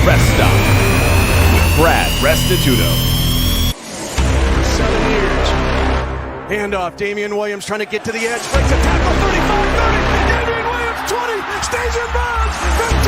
Rest Stop with Brad Restituto. For 7 years. Handoff, Damian Williams trying to get to the edge, breaks a tackle, 35, 30, Damian Williams, 20, stays in bounds, 15,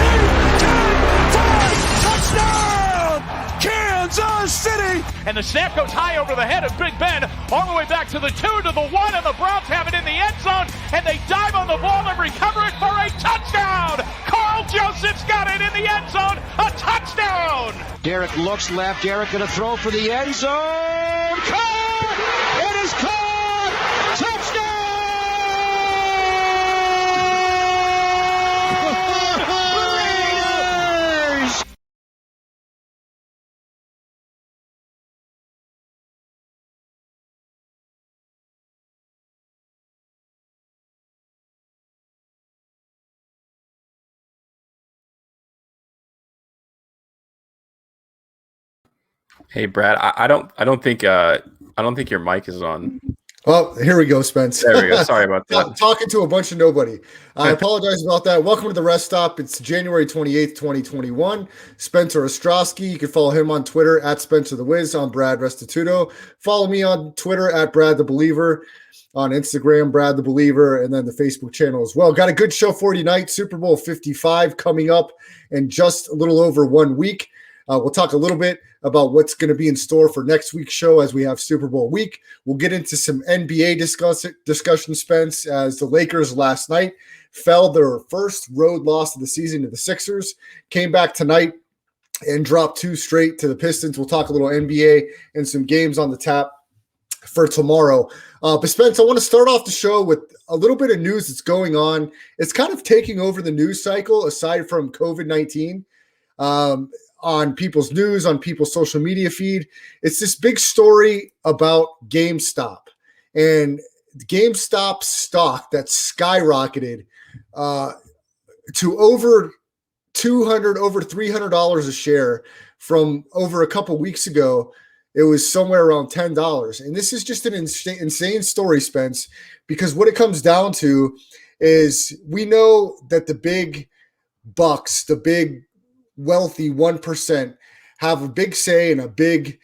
10, 5, touchdown, Kansas City! And the snap goes high over the head of Big Ben, all the way back to the 2, to the 1, and the Browns have it in the end zone, and they dive on the ball and recover it for a touchdown! Carl Joseph's got it in the end zone, a touchdown! Derek looks left, Derek gonna throw for the end zone, caught! It is caught! Hey Brad, I don't think your mic is on. Oh, here we go, Spence. There we go. Sorry about that. Talking to a bunch of nobody. I apologize about that. Welcome to the Rest Stop. It's January 28th, 2021. Spencer Ostrowski. You can follow him on Twitter at Spencer the Wiz. I'm Brad Restituto. Follow me on Twitter at Brad the Believer. On Instagram, Brad the Believer, and then the Facebook channel as well. Got a good show for you tonight. Super Bowl 55 coming up in just a little over 1 week. We'll talk a little bit about what's going to be in store for next week's show as we have Super Bowl week. We'll get into some NBA discussion, Spence, as the Lakers last night fell their first road loss of the season to the Sixers, came back tonight and dropped 2 straight to the Pistons. We'll talk a little NBA and some games on the tap for tomorrow. But Spence, I want to start off the show with a little bit of news that's going on. It's kind of taking over the news cycle aside from COVID-19. On people's news, on people's social media feed. It's this big story about GameStop and GameStop stock that skyrocketed to over $300 a share from over a couple weeks ago. It was somewhere around $10. And this is just an insane story, Spence, because what it comes down to is we know that the big bucks, the big wealthy 1% have a big say and a big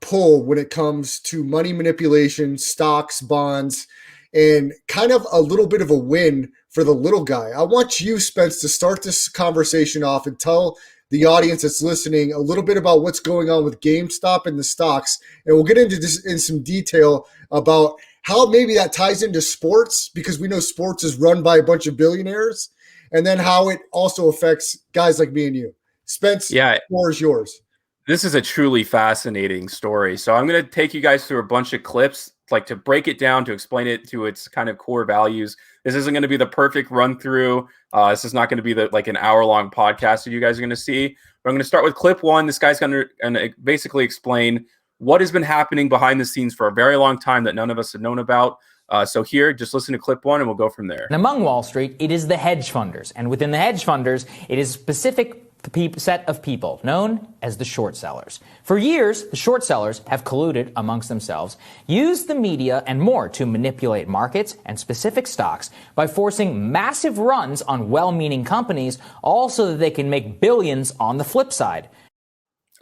pull when it comes to money manipulation, stocks, bonds, and kind of a little bit of a win for the little guy. I want you, Spence, to start this conversation off and tell the audience that's listening a little bit about what's going on with GameStop and the stocks. And we'll get into this in some detail about how maybe that ties into sports, because we know sports is run by a bunch of billionaires, and then how it also affects guys like me and you. Spence, the floor is yours. This is a truly fascinating story. So I'm going to take you guys through a bunch of clips, like to break it down, to explain it to its kind of core values. This isn't going to be the perfect run through. This is not going to be like an hour-long podcast that you guys are going to see. But I'm going to start with clip 1. This guy's going to basically explain what has been happening behind the scenes for a very long time that none of us have known about. So here, just listen to clip 1 and we'll go from there. And among Wall Street, it is the hedge funders. And within the hedge funders, it is a specific set of people known as the short sellers. For years, the short sellers have colluded amongst themselves, used the media and more to manipulate markets and specific stocks by forcing massive runs on well-meaning companies, all so that they can make billions on the flip side.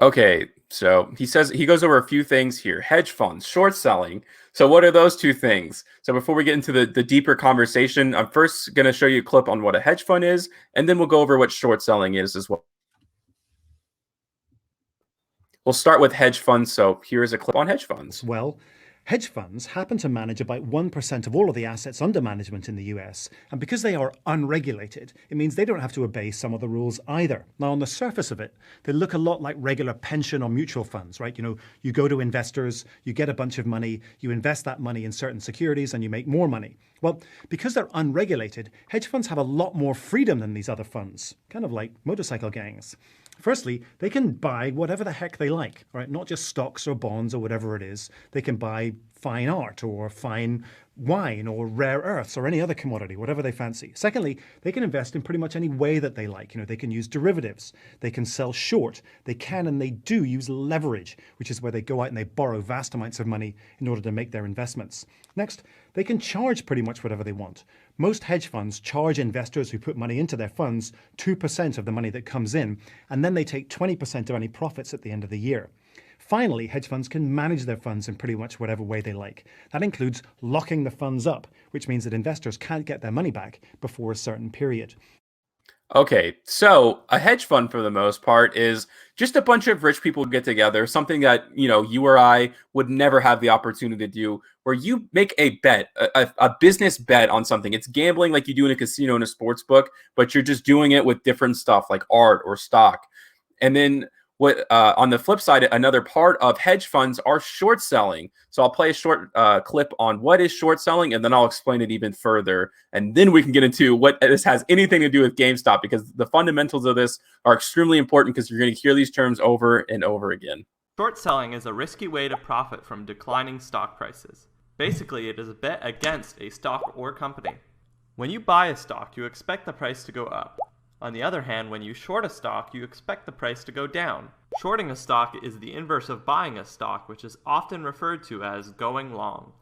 Okay, so he goes over a few things here. Hedge funds, short selling. So what are those two things? So before we get into the deeper conversation, I'm first going to show you a clip on what a hedge fund is, and then we'll go over what short selling is as well. We'll start with hedge funds. So here's a clip on hedge funds. Well, hedge funds happen to manage about 1% of all of the assets under management in the US. And because they are unregulated, it means they don't have to obey some of the rules either. Now, on the surface of it, they look a lot like regular pension or mutual funds, right? You know, you go to investors, you get a bunch of money, you invest that money in certain securities, and you make more money. Well, because they're unregulated, hedge funds have a lot more freedom than these other funds, kind of like motorcycle gangs. Firstly, they can buy whatever the heck they like, right? Not just stocks or bonds or whatever it is. They can buy fine art or fine wine or rare earths or any other commodity, whatever they fancy. Secondly, they can invest in pretty much any way that they like. They can use derivatives, they can sell short, they can and they do use leverage, which is where they go out and they borrow vast amounts of money in order to make their investments. Next, they can charge pretty much whatever they want. Most hedge funds charge investors who put money into their funds 2% of the money that comes in, and then they take 20% of any profits at the end of the year. Finally, hedge funds can manage their funds in pretty much whatever way they like. That includes locking the funds up, which means that investors can't get their money back before a certain period. Okay, so a hedge fund for the most part is just a bunch of rich people get together, something that, you or I would never have the opportunity to do, where you make a bet, a business bet on something. It's gambling like you do in a casino and a sports book, but you're just doing it with different stuff like art or stock. And then on the flip side, another part of hedge funds are short selling. So I'll play a short clip on what is short selling, and then I'll explain it even further. And then we can get into what this has anything to do with GameStop, because the fundamentals of this are extremely important, because you're going to hear these terms over and over again. Short selling is a risky way to profit from declining stock prices. Basically, it is a bet against a stock or company. When you buy a stock, you expect the price to go up. On the other hand, when you short a stock, you expect the price to go down. Shorting a stock is the inverse of buying a stock, which is often referred to as going long.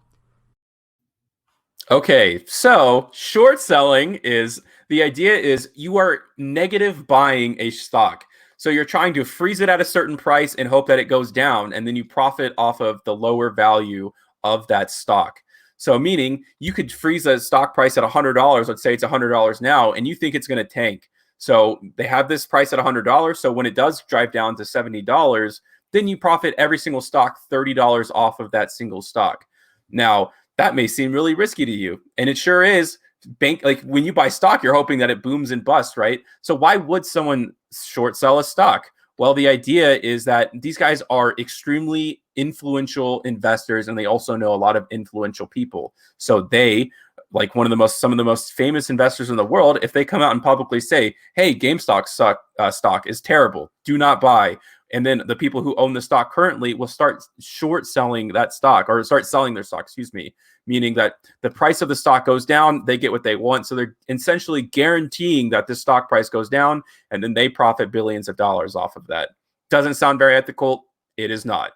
Okay, so short selling the idea is you are negative buying a stock. So you're trying to freeze it at a certain price and hope that it goes down, and then you profit off of the lower value of that stock. So meaning you could freeze a stock price at $100, let's say it's $100 now, and you think it's going to tank. So they have this price at $100. So when it does drive down to $70, then you profit every single stock $30 off of that single stock. Now, that may seem really risky to you, and it sure is. Like when you buy stock, you're hoping that it booms and busts, right? So why would someone short sell a stock? Well, the idea is that these guys are extremely influential investors, and they also know a lot of influential people. So they, like some of the most famous investors in the world, if they come out and publicly say, hey, GameStop stock is terrible, do not buy. And then the people who own the stock currently will start short selling that stock, or start selling their stock, meaning that the price of the stock goes down, they get what they want. So they're essentially guaranteeing that the stock price goes down, and then they profit billions of dollars off of that. Doesn't sound very ethical. It is not.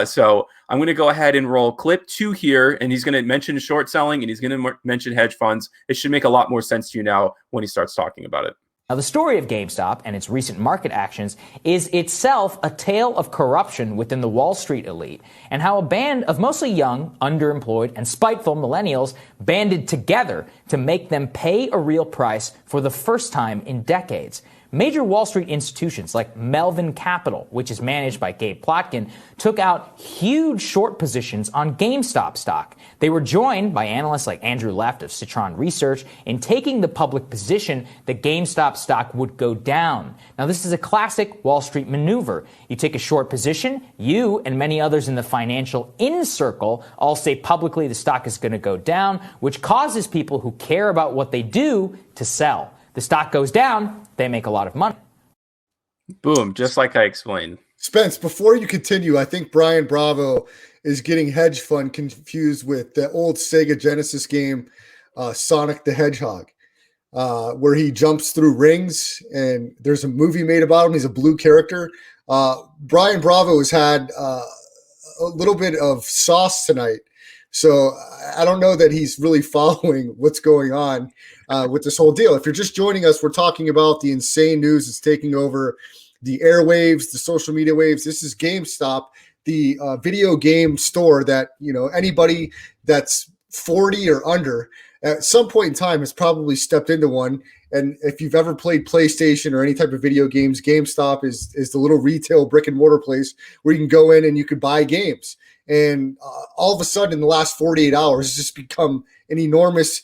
So I'm going to go ahead and roll clip 2 here, and he's going to mention short selling, and he's going to mention hedge funds. It should make a lot more sense to you now when he starts talking about it. Now, the story of GameStop and its recent market actions is itself a tale of corruption within the Wall Street elite, and how a band of mostly young, underemployed, and spiteful millennials banded together to make them pay a real price for the first time in decades. Major Wall Street institutions like Melvin Capital, which is managed by Gabe Plotkin, took out huge short positions on GameStop stock. They were joined by analysts like Andrew Left of Citron Research in taking the public position that GameStop stock would go down. Now, this is a classic Wall Street maneuver. You take a short position, you and many others in the financial in circle all say publicly the stock is going to go down, which causes people who care about what they do to sell. The stock goes down, they make a lot of money. Boom, just like I explained. Spence, before you continue, I think Brian Bravo is getting hedge fund confused with the old Sega Genesis game, Sonic the Hedgehog, where he jumps through rings, and there's a movie made about him. He's a blue character. Brian Bravo has had a little bit of sauce tonight, so I don't know that he's really following what's going on with this whole deal. If you're just joining us, we're talking about the insane news that's taking over the airwaves, the social media waves. This is GameStop, the video game store that, anybody that's 40 or under at some point in time has probably stepped into one. And if you've ever played PlayStation or any type of video games, GameStop is the little retail brick and mortar place where you can go in and you could buy games. And all of a sudden, in the last 48 hours, it's just become an enormous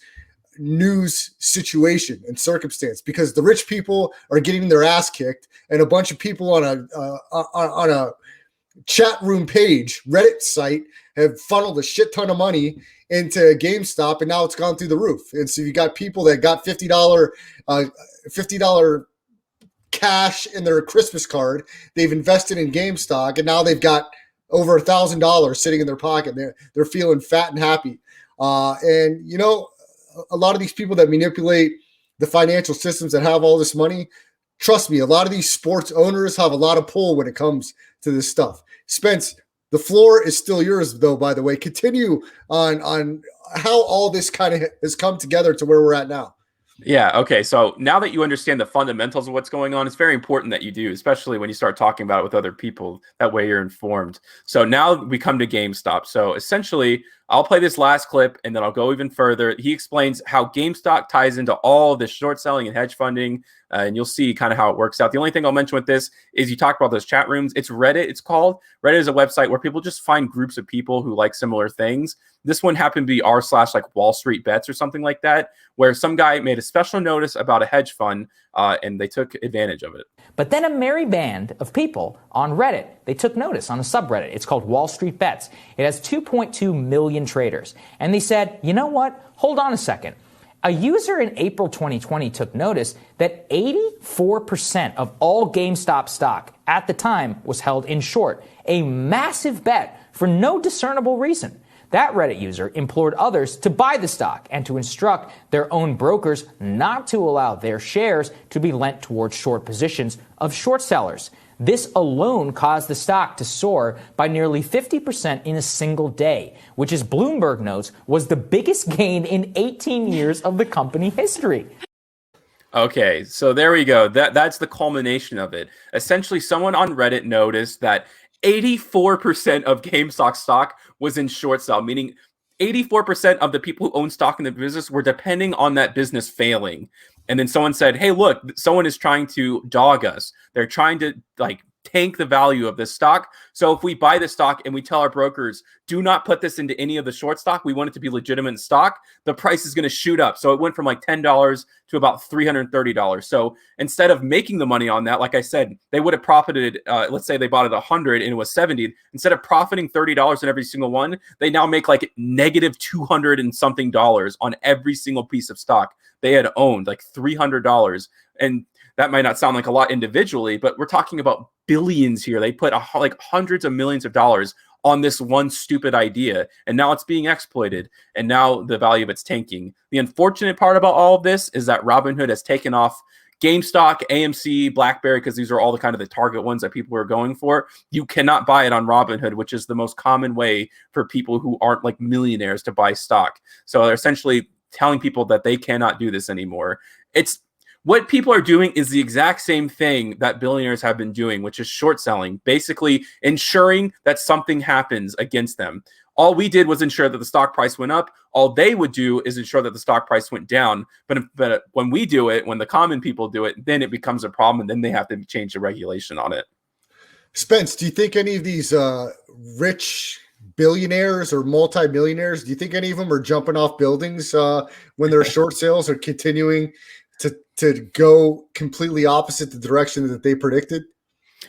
news situation and circumstance, because the rich people are getting their ass kicked, and a bunch of people on a chat room page, Reddit site, have funneled a shit ton of money into GameStop, and now it's gone through the roof. And so you got people that got $50 cash in their Christmas card. They've invested in GameStop, and now they've got over $1,000 sitting in their pocket. They're feeling fat and happy. And, a lot of these people that manipulate the financial systems that have all this money, trust me, a lot of these sports owners have a lot of pull when it comes to this stuff. Spence, the floor is still yours, though, by the way. Continue on how all this kind of has come together to where we're at now. Yeah. Okay. So now that you understand the fundamentals of what's going on, it's very important that you do, especially when you start talking about it with other people. That way you're informed. So now we come to GameStop. So essentially, I'll play this last clip and then I'll go even further. He explains how GameStop ties into all of this short selling and hedge funding. And you'll see kind of how it works out. The only thing I'll mention with this is you talked about those chat rooms. It's Reddit. It's called Reddit is a website where people just find groups of people who like similar things. This one happened to be r/like Wall Street Bets or something like that, where some guy made a special notice about a hedge fund and they took advantage of it. But then a merry band of people on Reddit, they took notice on a subreddit. It's called Wall Street Bets. It has 2.2 million traders. And they said, you know what? Hold on a second. A user in April 2020 took notice that 84% of all GameStop stock at the time was held in short, a massive bet for no discernible reason. That Reddit user implored others to buy the stock and to instruct their own brokers not to allow their shares to be lent towards short positions of short sellers. This alone caused the stock to soar by nearly 50% in a single day, which, as Bloomberg notes, was the biggest gain in 18 years of the company history. Okay, so there we go. That's the culmination of it. Essentially, someone on Reddit noticed that 84% of GameStop stock was in short sell, meaning 84% of the people who own stock in the business were depending on that business failing. And then someone said, hey, look, someone is trying to dog us. They're trying to tank the value of this stock. So if we buy the stock and we tell our brokers, do not put this into any of the short stock, we want it to be legitimate stock, the price is going to shoot up. So it went from like $10 to about $330. So instead of making the money on that, like I said, they would have profited, let's say they bought it 100 and it was 70. Instead of profiting $30 in every single one, they now make like negative 200 and something dollars on every single piece of stock they had owned, like $300. And that might not sound like a lot individually, but we're talking about billions here. They put like hundreds of millions of dollars on this one stupid idea, and now it's being exploited, and now the value of it's tanking. The unfortunate part about all of this is that Robinhood has taken off GameStop, AMC, BlackBerry, because these are all the kind of the target ones that people are going for. You cannot buy it on Robinhood, which is the most common way for people who aren't like millionaires to buy stock. So they're essentially telling people that they cannot do this anymore. It's what people are doing is the exact same thing that billionaires have been doing, which is short selling, basically ensuring that something happens against them. All we did was ensure that the stock price went up. All they would do is ensure that the stock price went down. But when we do it, when the common people do it, then it becomes a problem, and then they have to change the regulation on it. Spence, do you think any of these rich billionaires or multimillionaires, do you think any of them are jumping off buildings when their short sales are continuing to go completely opposite the direction that they predicted?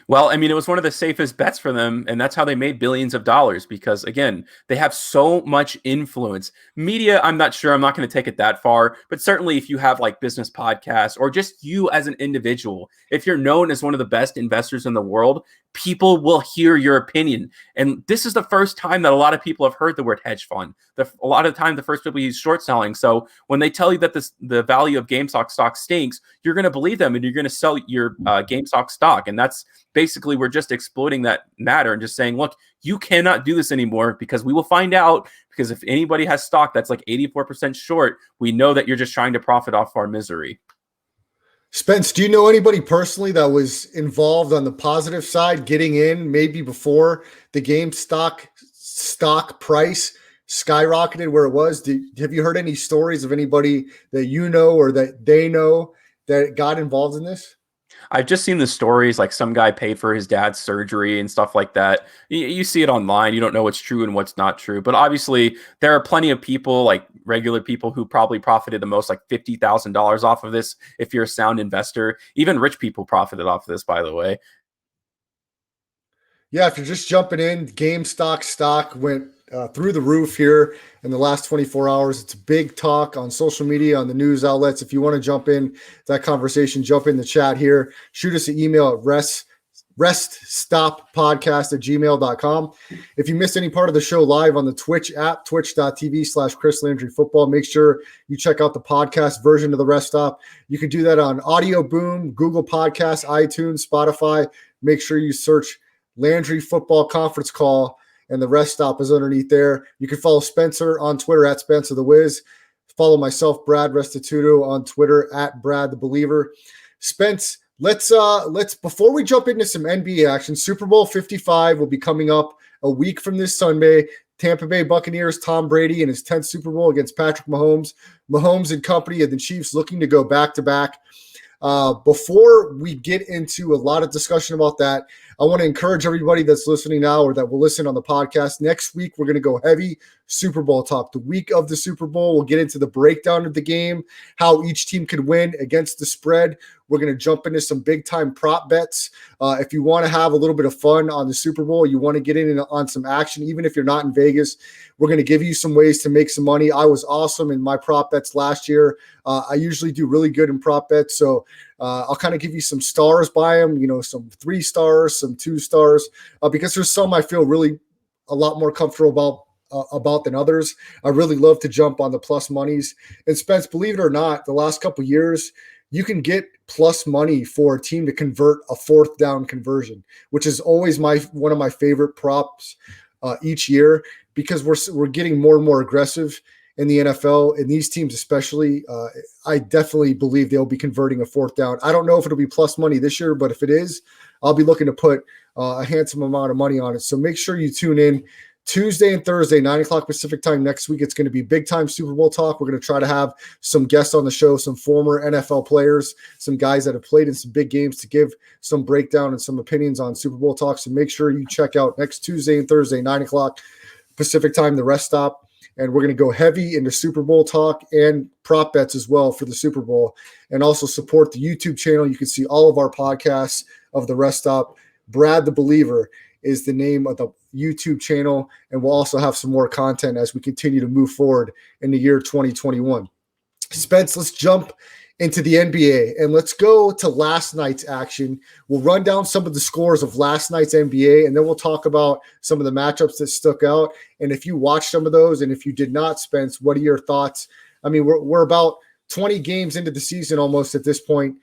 Well, I mean, it was one of the safest bets for them, and that's how they made billions of dollars because, again, they have so much influence. Media, I'm not sure. I'm not going to take it that far, but certainly if you have like business podcasts or just you as an individual, if you're known as one of the best investors in the world, people will hear your opinion. And this is the first time that a lot of people have heard the word hedge fund. A lot of the time, the first people use short selling. So when they tell you that the value of GameStop stock stinks, you're going to believe them and you're going to sell your GameStop stock. And that's basically, we're just exploiting that matter and just saying, look, you cannot do this anymore because we will find out. Because if anybody has stock that's like 84% short, we know that you're just trying to profit off our misery. Spence, do you know anybody personally that was involved on the positive side, getting in maybe before the GameStop stock price skyrocketed where it was? Have you heard any stories of anybody that you know or that they know that got involved in this? I've just seen the stories, like some guy paid for his dad's surgery and stuff like that. You see it online. You don't know what's true and what's not true. But obviously, there are plenty of people, like regular people, who probably profited the most, like $50,000 off of this. If you're a sound investor, even rich people profited off of this, by the way. Yeah, if you're just jumping in, GameStop stock went through the roof here in the last 24 hours. It's a big talk on social media, on the news outlets. If you want to jump in that conversation, jump in the chat here. Shoot us an email at reststoppodcast@gmail.com. If you missed any part of the show live on the Twitch app, twitch.tv/Chris Landry Football, make sure you check out the podcast version of the Rest Stop. You can do that on Audio Boom, Google Podcasts, iTunes, Spotify. Make sure you search Landry Football Conference Call, and the Rest Stop is underneath there. You can follow Spencer on Twitter at Spencer the Wiz. Follow myself, Brad Restituto, on Twitter at Brad the Believer. Spence, let's before we jump into some NBA action, Super Bowl 55 will be coming up a week from this Sunday. Tampa Bay Buccaneers, Tom Brady in his 10th Super Bowl against Patrick Mahomes. Mahomes and company of the Chiefs looking to go back-to-back. Before we get into a lot of discussion about that, I want to encourage everybody that's listening now or that will listen on the podcast. Next week, we're going to go heavy Super Bowl talk. The week of the Super Bowl, we'll get into the breakdown of the game, how each team could win against the spread. We're going to jump into some big-time prop bets. If you want to have a little bit of fun on the Super Bowl, you want to get in on some action, even if you're not in Vegas, we're going to give you some ways to make some money. I was awesome in my prop bets last year. I usually do really good in prop bets, so I'll kind of give you some stars by them, some 3 stars, some 2 stars, because there's some I feel really a lot more comfortable about than others. I really love to jump on the plus monies. And Spence, believe it or not, the last couple of years, you can get plus money for a team to convert a 4th down conversion, which is always one of my favorite props each year, because we're getting more and more aggressive in the NFL, and these teams especially. I definitely believe they'll be converting a 4th down. I don't know if it'll be plus money this year, but if it is, I'll be looking to put a handsome amount of money on it. So make sure you tune in Tuesday and Thursday, 9 o'clock Pacific time next week. It's going to be big time Super Bowl talk. We're going to try to have some guests on the show, some former NFL players, some guys that have played in some big games to give some breakdown and some opinions on Super Bowl talk. So make sure you check out next Tuesday and Thursday, 9 o'clock Pacific time, the Rest Stop. And we're going to go heavy into Super Bowl talk and prop bets as well for the Super Bowl, and also support the YouTube channel. You can see all of our podcasts of the Rest Stop. Brad the Believer is the name of the YouTube channel, and we'll also have some more content as we continue to move forward in the year 2021. Spence, let's jump into the NBA, and let's go to last night's action. We'll run down some of the scores of last night's NBA, and then we'll talk about some of the matchups that stuck out. And if you watched some of those, and if you did not, Spence, what are your thoughts? I mean, we're about 20 games into the season almost at this point.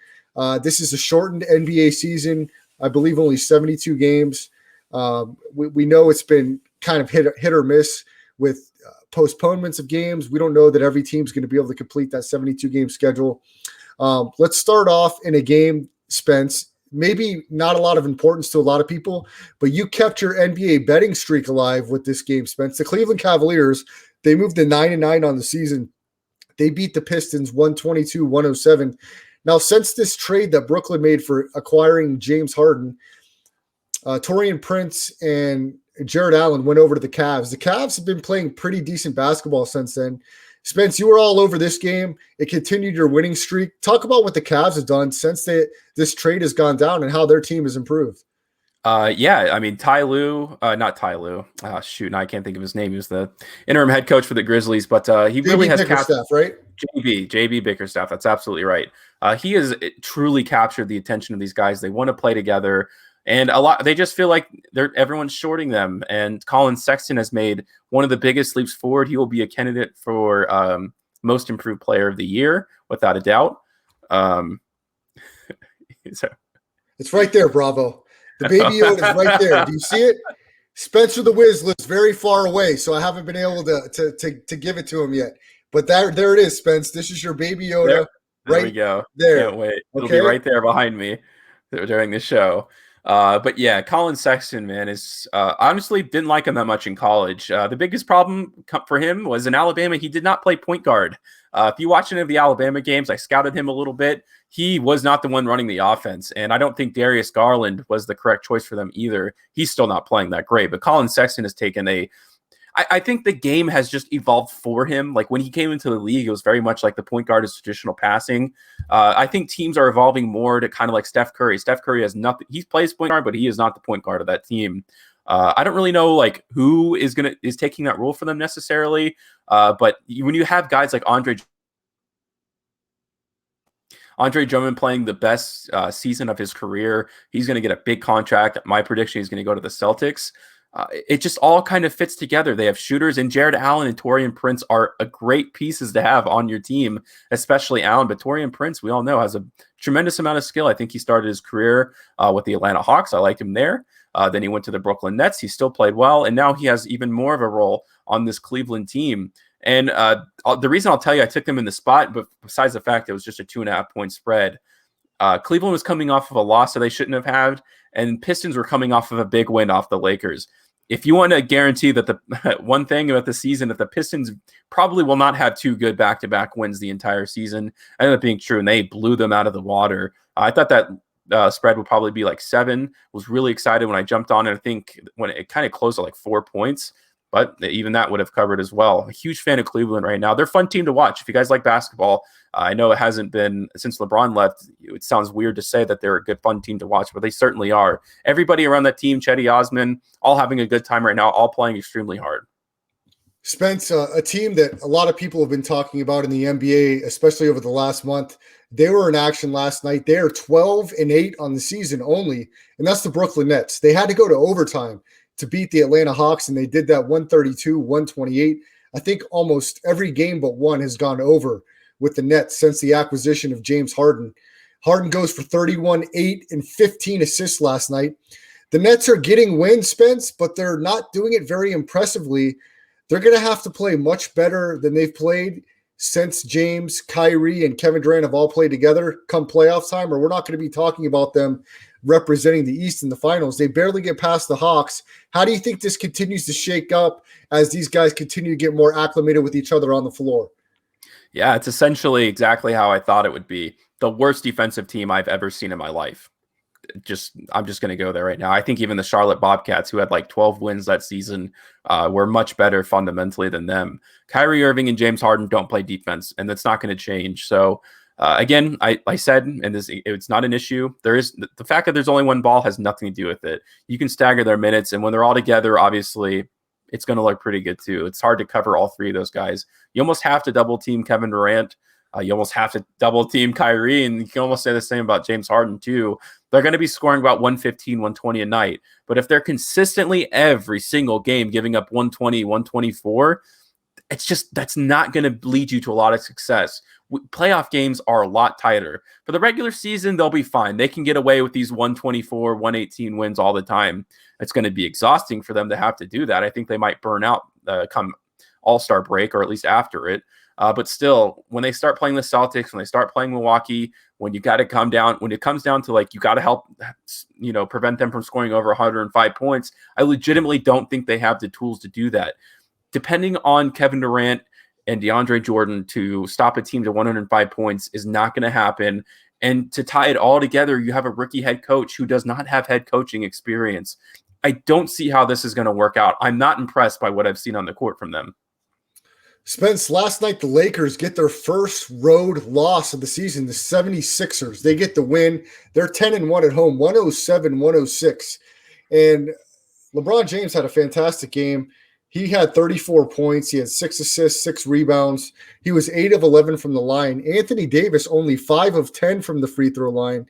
This is a shortened NBA season. I believe only 72 games. We know it's been kind of hit or miss with postponements of games. We don't know that every team's going to be able to complete that 72-game schedule. Let's start off in a game, Spence, maybe not a lot of importance to a lot of people, but you kept your NBA betting streak alive with this game, Spence. The Cleveland Cavaliers, they moved to 9-9 on the season. They beat the Pistons 122-107. Now, since this trade that Brooklyn made for acquiring James Harden, Taurean Prince and Jared Allen went over to the Cavs. The Cavs have been playing pretty decent basketball since then. Spence, you were all over this game. It continued your winning streak. Talk about what the Cavs have done since this trade has gone down and how their team has improved. Yeah, I mean, not Ty Lue. Shoot, now I can't think of his name. He was the interim head coach for the Grizzlies, but he really has Bickerstaff, right? JB Bickerstaff. That's absolutely right. He has truly captured the attention of these guys. They want to play together. And they just feel like everyone's shorting them. And Colin Sexton has made one of the biggest leaps forward. He will be a candidate for most improved player of the year, without a doubt. It's right there, Bravo. The baby Yoda is right there. Do you see it? Spencer the Wiz lives very far away, so I haven't been able to give it to him yet. But there it is, Spence. This is your baby Yoda. There we go. There. Can't wait. It'll be right there behind me during the show. But yeah, Colin Sexton, man, is honestly didn't like him that much in college. The biggest problem for him was in Alabama. He did not play point guard. If you watch any of the Alabama games, I scouted him a little bit. He was not the one running the offense. And I don't think Darius Garland was the correct choice for them either. He's still not playing that great. But Colin Sexton has taken I think the game has just evolved for him. Like when he came into the league, it was very much like the point guard is traditional passing. I think teams are evolving more to kind of like Steph Curry. Steph Curry has nothing. He plays point guard, but he is not the point guard of that team. I don't really know like who is taking that role for them necessarily. But when you have guys like Andre Drummond playing the best season of his career. He's going to get a big contract. My prediction is going to go to the Celtics. It just all kind of fits together. They have shooters, and Jared Allen and Taurean Prince are a great pieces to have on your team, especially Allen. But Taurean Prince, we all know, has a tremendous amount of skill. I think he started his career with the Atlanta Hawks. I liked him there. Then he went to the Brooklyn Nets. He still played well, and now he has even more of a role on this Cleveland team. And the reason I'll tell you I took them in the spot, but besides the fact it was just a 2.5 point spread, Cleveland was coming off of a loss that they shouldn't have had, and Pistons were coming off of a big win off the Lakers. If you want to guarantee that the one thing about the season, that the Pistons probably will not have two good back-to-back wins the entire season, ended up being true, and they blew them out of the water. I thought that spread would probably be like 7. Was really excited when I jumped on it. I think when it kind of closed at like 4 points, but even that would have covered as well. A huge fan of Cleveland right now. They're a fun team to watch. If you guys like basketball, I know it hasn't been since LeBron left. It sounds weird to say that they're a good, fun team to watch, but they certainly are. Everybody around that team, Chetty Osman, all having a good time right now, all playing extremely hard. Spence, a team that a lot of people have been talking about in the NBA, especially over the last month. They were in action last night. They are 12-8 on the season only, and that's the Brooklyn Nets. They had to go to overtime to beat the Atlanta Hawks, and they did that 132-128. I think almost every game but one has gone over with the Nets since the acquisition of James Harden. Harden goes for 31, 8, and 15 assists last night. The Nets are getting wins, Spence, but they're not doing it very impressively. They're going to have to play much better than they've played since James, Kyrie, and Kevin Durant have all played together come playoff time, or we're not going to be talking about them representing the East in the finals. They barely get past the Hawks. How do you think this continues to shake up as these guys continue to get more acclimated with each other on the floor? Yeah, it's essentially exactly how I thought it would be. The worst defensive team I've ever seen in my life. I'm just going to go there right now. I think even the Charlotte Bobcats, who had like 12 wins that season, were much better fundamentally than them. Kyrie Irving and James Harden don't play defense, and that's not going to change. So again, I said, and it's not an issue. There is the fact that there's only one ball has nothing to do with it. You can stagger their minutes, and when they're all together, obviously, it's going to look pretty good too. It's hard to cover all three of those guys. You almost have to double team Kevin Durant. You almost have to double team Kyrie, and you can almost say the same about James Harden too. They're going to be scoring about 115, 120 a night. But if they're consistently every single game giving up 120, 124, that's not going to lead you to a lot of success. Playoff games are a lot tighter. For the regular season, they'll be fine. They can get away with these 124, 118 wins all the time. It's going to be exhausting for them to have to do that. I think they might burn out come All-Star break, or at least after it. But still, when they start playing the Celtics, when they start playing Milwaukee, when you got to come down, when it comes down to like, you got to help, prevent them from scoring over 105 points. I legitimately don't think they have the tools to do that. Depending on Kevin Durant and DeAndre Jordan to stop a team to 105 points is not going to happen. And to tie it all together, you have a rookie head coach who does not have head coaching experience. I don't see how this is going to work out. I'm not impressed by what I've seen on the court from them. Spence, last night the Lakers get their first road loss of the season, the 76ers. They get the win. They're 10-1 at home, 107-106. And LeBron James had a fantastic game. He had 34 points. He had 6 assists, 6 rebounds. He was 8 of 11 from the line. Anthony Davis only 5 of 10 from the free throw line.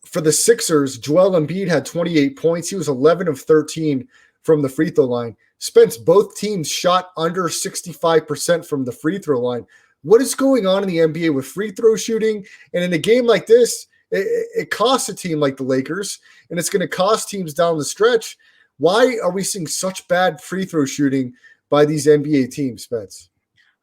For the Sixers, Joel Embiid had 28 points. He was 11 of 13 from the free throw line. Spence, both teams shot under 65% from the free throw line. What is going on in the NBA with free throw shooting? And in a game like this, it costs a team like the Lakers, and it's going to cost teams down the stretch. Why are we seeing such bad free throw shooting by these NBA teams, Spence?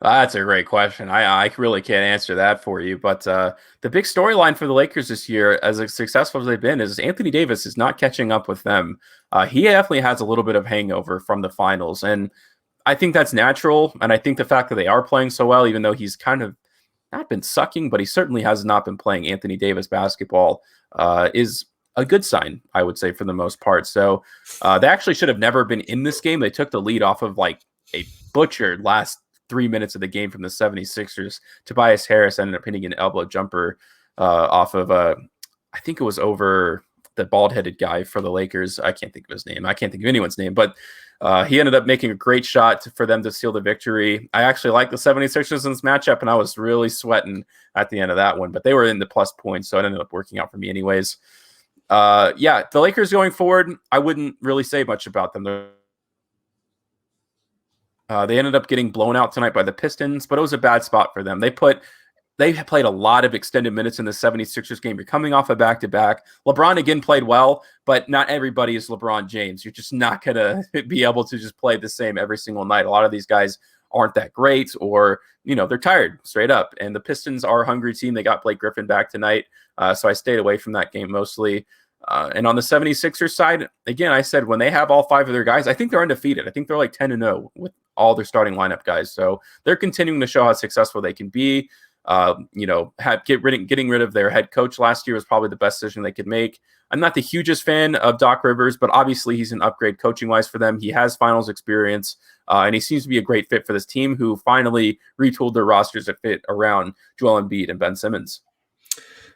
That's a great question. I really can't answer that for you. But the big storyline for the Lakers this year, as successful as they've been, is Anthony Davis is not catching up with them. He definitely has a little bit of hangover from the finals. And I think that's natural. And I think the fact that they are playing so well, even though he's kind of not been sucking, but he certainly has not been playing Anthony Davis basketball, is a good sign, I would say, for the most part. So they actually should have never been in this game. They took the lead off of like a butchered last 3 minutes of the game from the 76ers. Tobias Harris ended up hitting an elbow jumper off of I think it was over the bald-headed guy for the Lakers. I can't think of his name. I can't think of anyone's name, but he ended up making a great shot for them to seal the victory. I actually like the 76ers in this matchup, and I was really sweating at the end of that one, but they were in the plus points, so it ended up working out for me anyways. The Lakers going forward, I wouldn't really say much about them. They ended up getting blown out tonight by the Pistons, but it was a bad spot for them. They played a lot of extended minutes in the 76ers game. You're coming off a back-to-back. LeBron again played well, but not everybody is LeBron James. You're just not going to be able to just play the same every single night. A lot of these guys aren't that great, or, they're tired straight up. And the Pistons are a hungry team. They got Blake Griffin back tonight, so I stayed away from that game mostly. And on the 76ers side, again, I said when they have all 5 of their guys, I think they're undefeated. I think they're like 10-0 with all their starting lineup guys. So they're continuing to show how successful they can be. Getting rid of their head coach last year was probably the best decision they could make. I'm not the hugest fan of Doc Rivers, but obviously he's an upgrade coaching wise for them. He has finals experience, and he seems to be a great fit for this team, who finally retooled their rosters to fit around Joel Embiid and Ben Simmons.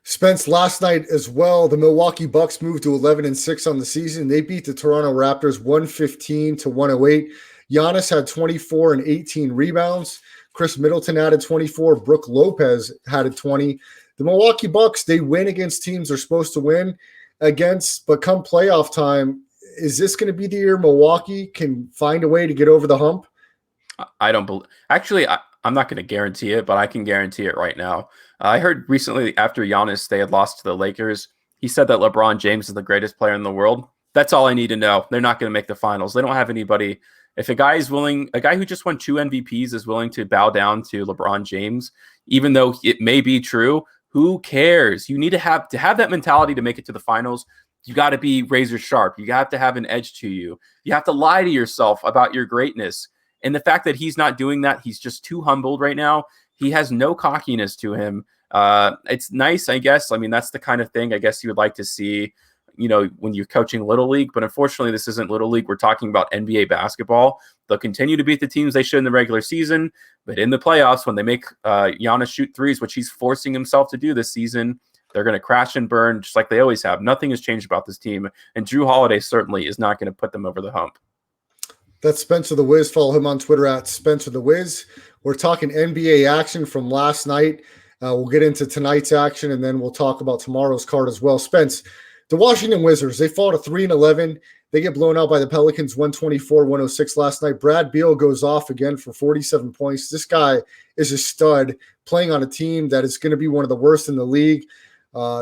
Spence, last night as well, the Milwaukee Bucks moved to 11-6 on the season. They beat the Toronto Raptors 115-108. Giannis had 24 and 18 rebounds. Chris Middleton added 24. Brook Lopez had 20. The Milwaukee Bucks, they win against teams they're supposed to win against, but come playoff time, is this going to be the year Milwaukee can find a way to get over the hump? I don't believe. Actually, I'm not going to guarantee it, but I can guarantee it right now. I heard recently after Giannis, they had lost to the Lakers. He said that LeBron James is the greatest player in the world. That's all I need to know. They're not going to make the finals. They don't have anybody. If a guy who just won 2 MVPs is willing to bow down to LeBron James, even though it may be true, who cares? You need to have that mentality to make it to the finals. You got to be razor sharp. You have to have an edge to you. You have to lie to yourself about your greatness. And the fact that he's not doing that, he's just too humbled right now. He has no cockiness to him. It's nice, I guess. I mean, that's the kind of thing I guess you would like to see, when you're coaching Little League. But unfortunately, this isn't Little League. We're talking about NBA basketball. They'll continue to beat the teams they should in the regular season. But in the playoffs, when they make Giannis shoot threes, which he's forcing himself to do this season, they're going to crash and burn just like they always have. Nothing has changed about this team. And Drew Holiday certainly is not going to put them over the hump. That's Spencer the Wiz. Follow him on Twitter at Spencer the Wiz. We're talking NBA action from last night. We'll get into tonight's action, and then we'll talk about tomorrow's card as well. Spence, the Washington Wizards, they fall to 3-11. They get blown out by the Pelicans 124-106 last night. Brad Beal goes off again for 47 points. This guy is a stud playing on a team that is going to be one of the worst in the league.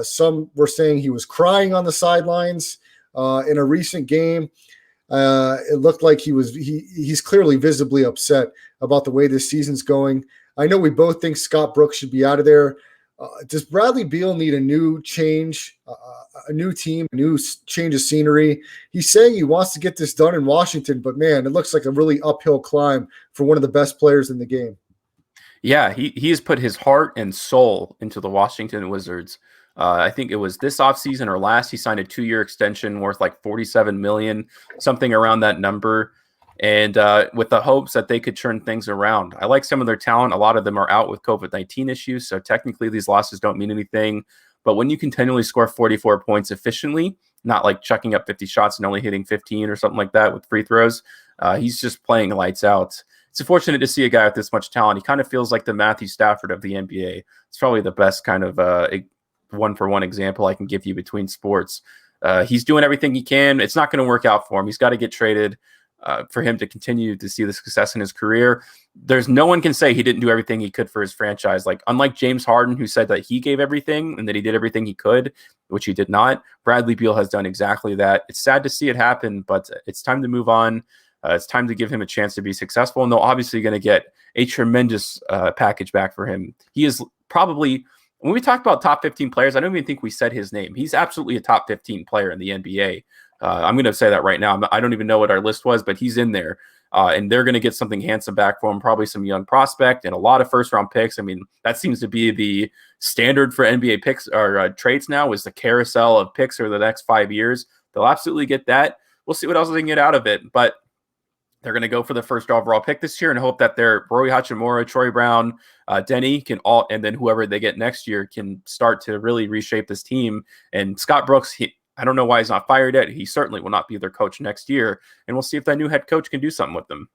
Some were saying he was crying on the sidelines in a recent game. It looked like he's clearly visibly upset about the way this season's going. I know we both think Scott Brooks should be out of there. Does Bradley Beal need a new change, a new team, a new change of scenery? He's saying he wants to get this done in Washington, but man, it looks like a really uphill climb for one of the best players in the game. Yeah, he has put his heart and soul into the Washington Wizards. I think it was this offseason or last, he signed a 2-year extension worth like $47 million, something around that number. And with the hopes that they could turn things around. I like some of their talent. A lot of them are out with COVID-19 issues. So technically these losses don't mean anything. But when you continually score 44 points efficiently, not like chucking up 50 shots and only hitting 15 or something like that with free throws, he's just playing lights out. It's unfortunate to see a guy with this much talent. He kind of feels like the Matthew Stafford of the NBA. It's probably the best kind of one-for-one example I can give you between sports. He's doing everything he can. It's not going to work out for him. He's got to get traded. For him to continue to see the success in his career. There's no one can say he didn't do everything he could for his franchise. Like, unlike James Harden, who said that he gave everything and that he did everything he could, which he did not, Bradley Beal has done exactly that. It's sad to see it happen, but it's time to move on. It's time to give him a chance to be successful. And they're obviously going to get a tremendous package back for him. He is probably, when we talk about top 15 players, I don't even think we said his name. He's absolutely a top 15 player in the NBA. I'm going to say that right now. I don't even know what our list was, but he's in there. And they're going to get something handsome back for him, probably some young prospect and a lot of first-round picks. I mean, that seems to be the standard for NBA picks or trades now, is the carousel of picks for the next 5 years. They'll absolutely get that. We'll see what else they can get out of it. But they're going to go for the first overall pick this year and hope that their Rory Hachimura, Troy Brown, Denny can all, and then whoever they get next year can start to really reshape this team. And Scott Brooks, I don't know why he's not fired yet. He certainly will not be their coach next year, and we'll see if that new head coach can do something with them.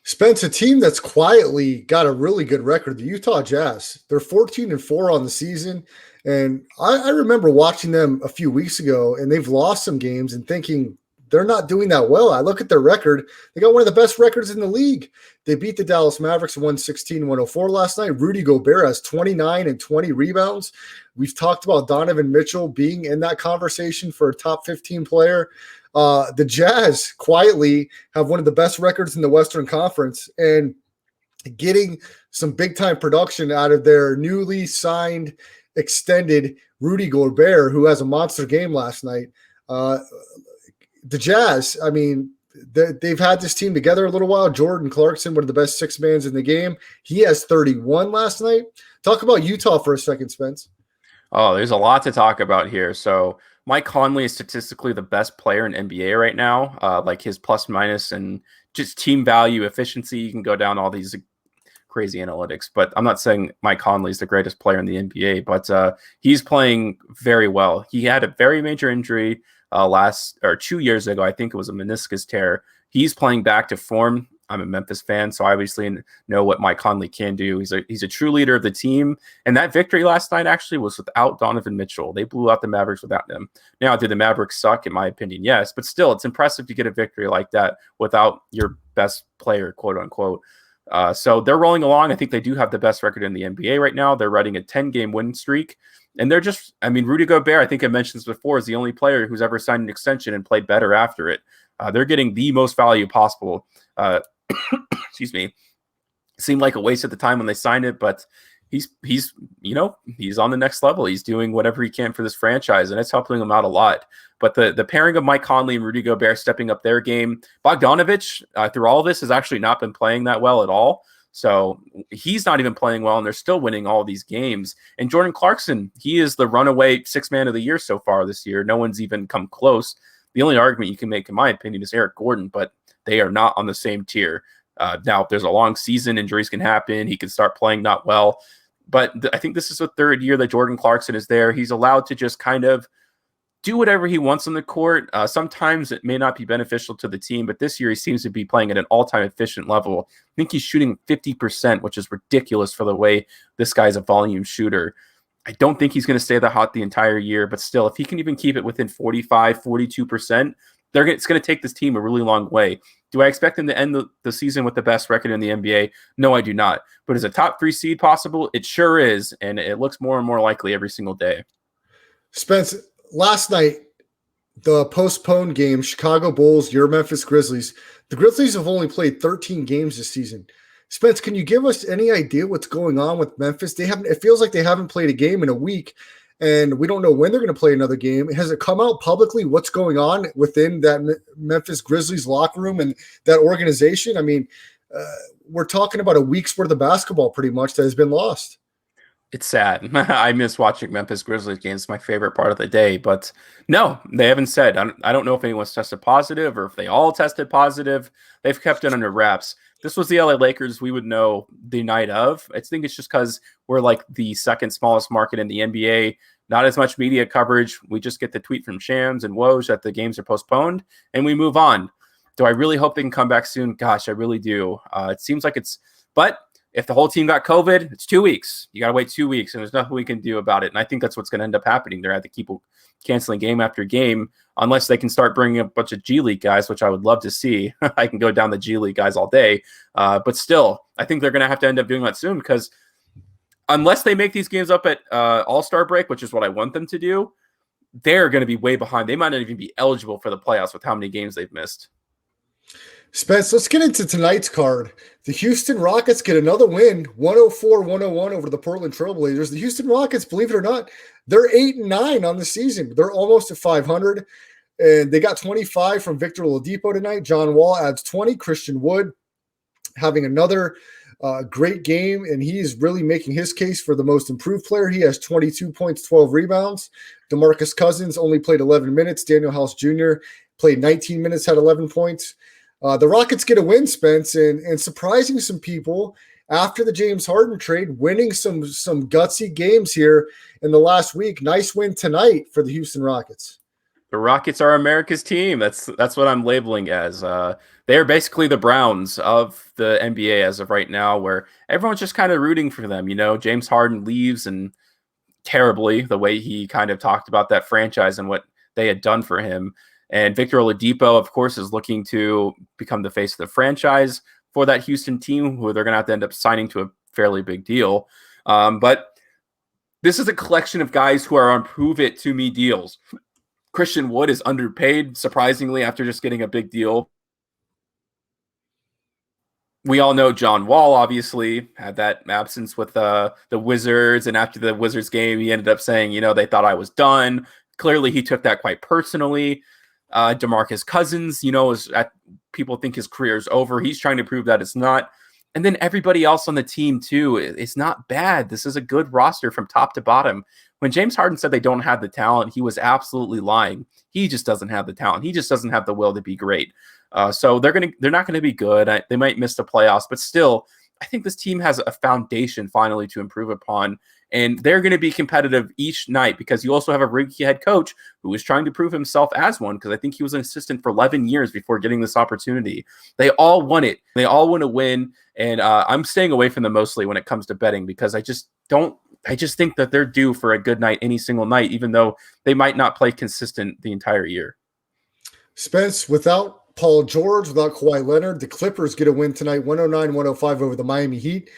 Spence, a team that's quietly got a really good record, the Utah Jazz. They're 14-4 on the season. And I remember watching them a few weeks ago, and they've lost some games and thinking they're not doing that well. I look at their record. They got one of the best records in the league. They beat the Dallas Mavericks 116-104 last night. Rudy Gobert has 29 and 20 rebounds. We've talked about Donovan Mitchell being in that conversation for a top 15 player. The Jazz quietly have one of the best records in the Western Conference, and getting some big-time production out of their newly signed, extended Rudy Gobert, who has a monster game last night. The Jazz, I mean, they've had this team together a little while. Jordan Clarkson, one of the best six-mans in the game. He has 31 last night. Talk about Utah for a second, Spence. Oh, there's a lot to talk about here. So Mike Conley is statistically the best player in NBA right now. Like his plus minus and just team value, efficiency. You can go down all these crazy analytics, but I'm not saying Mike Conley is the greatest player in the NBA, but he's playing very well. He had a very major injury 2 years ago. I think it was a meniscus tear. He's playing back to form. I'm a Memphis fan, so I obviously know what Mike Conley can do. He's a true leader of the team. And that victory last night actually was without Donovan Mitchell. They blew out the Mavericks without him. Now, did the Mavericks suck? In my opinion, yes. But still, it's impressive to get a victory like that without your best player, quote unquote. So they're rolling along. I think they do have the best record in the NBA right now. They're riding a 10-game win streak. And they're just, I mean, Rudy Gobert, I think I mentioned this before, is the only player who's ever signed an extension and played better after it. They're getting the most value possible. Excuse me. Seemed like a waste at the time when they signed it, but he's on the next level. He's doing whatever he can for this franchise, and it's helping him out a lot. But the pairing of Mike Conley and Rudy Gobert stepping up their game, Bogdanovich through all of this has actually not been playing that well at all. So he's not even playing well, and they're still winning all these games. And Jordan Clarkson, he is the runaway sixth man of the year so far this year. No one's even come close. The only argument you can make, in my opinion, is Eric Gordon, but they are not on the same tier. Now, if there's a long season, injuries can happen. He can start playing not well. But I think this is the third year that Jordan Clarkson is there. He's allowed to just kind of do whatever he wants on the court. Sometimes it may not be beneficial to the team, but this year he seems to be playing at an all-time efficient level. I think he's shooting 50%, which is ridiculous for the way this guy's a volume shooter. I don't think he's going to stay that hot the entire year, but still, if he can even keep it within 45, 42%, it's going to take this team a really long way. Do I expect them to end the season with the best record in the NBA? No, I do not. But is a top 3 seed possible? It sure is, and it looks more and more likely every single day. Spence, last night, the postponed game, Chicago Bulls, your Memphis Grizzlies. The Grizzlies have only played 13 games this season. Spence, can you give us any idea what's going on with Memphis? It feels like they haven't played a game in a week, and we don't know when they're going to play another game. Has it come out publicly what's going on within that Memphis Grizzlies locker room and that organization? I mean, we're talking about a week's worth of basketball pretty much that has been lost. It's sad. I miss watching Memphis Grizzlies games. It's my favorite part of the day. But no, they haven't said. I don't know if anyone's tested positive or if they all tested positive. They've kept it under wraps. This was the LA Lakers we would know the night of. I think it's just because we're like the second smallest market in the NBA. Not as much media coverage. We just get the tweet from Shams and Woj that the games are postponed, and we move on. Do I really hope they can come back soon? Gosh, I really do. It seems like but if the whole team got COVID, it's 2 weeks. You got to wait 2 weeks, and there's nothing we can do about it. And I think that's what's going to end up happening. They're going to have to keep canceling game after game unless they can start bringing a bunch of G League guys, which I would love to see. I can go down the G League guys all day. But still, I think they're going to have to end up doing that soon because unless they make these games up at All-Star break, which is what I want them to do, they're going to be way behind. They might not even be eligible for the playoffs with how many games they've missed. Spence, let's get into tonight's card. The Houston Rockets get another win, 104-101 over the Portland Trailblazers. The Houston Rockets, believe it or not, they're 8-9 on the season. They're almost at 500, and they got 25 from Victor Oladipo tonight. John Wall adds 20. Christian Wood having another great game, and he's really making his case for the most improved player. He has 22 points, 12 rebounds. DeMarcus Cousins only played 11 minutes. Daniel House Jr. played 19 minutes, had 11 points. The Rockets get a win, Spence, and surprising some people after the James Harden trade, winning some gutsy games here in the last week. Nice win tonight for the Houston Rockets. The Rockets are America's team. That's what I'm labeling as. They are basically the Browns of the NBA as of right now, where everyone's just kind of rooting for them. James Harden leaves, and terribly, the way he kind of talked about that franchise and what they had done for him. And Victor Oladipo, of course, is looking to become the face of the franchise for that Houston team, who they're going to have to end up signing to a fairly big deal. But this is a collection of guys who are on prove-it-to-me deals. Christian Wood is underpaid, surprisingly, after just getting a big deal. We all know John Wall, obviously, had that absence with the Wizards. And after the Wizards game, he ended up saying, they thought I was done. Clearly, he took that quite personally. DeMarcus Cousins, people think his career is over. He's trying to prove that it's not. And then everybody else on the team, too. It's not bad. This is a good roster from top to bottom. When James Harden said they don't have the talent, he was absolutely lying. He just doesn't have the talent. He just doesn't have the will to be great. So they're not going to be good. They might miss the playoffs, but still, I think this team has a foundation finally to improve upon, and they're going to be competitive each night because you also have a rookie head coach who is trying to prove himself as one, because I think he was an assistant for 11 years before getting this opportunity. They all want it. They all want to win, and I'm staying away from them mostly when it comes to betting because I just think that they're due for a good night any single night, even though they might not play consistent the entire year. Spence, without Paul George, without Kawhi Leonard, the Clippers get a win tonight, 109-105 over the Miami Heat.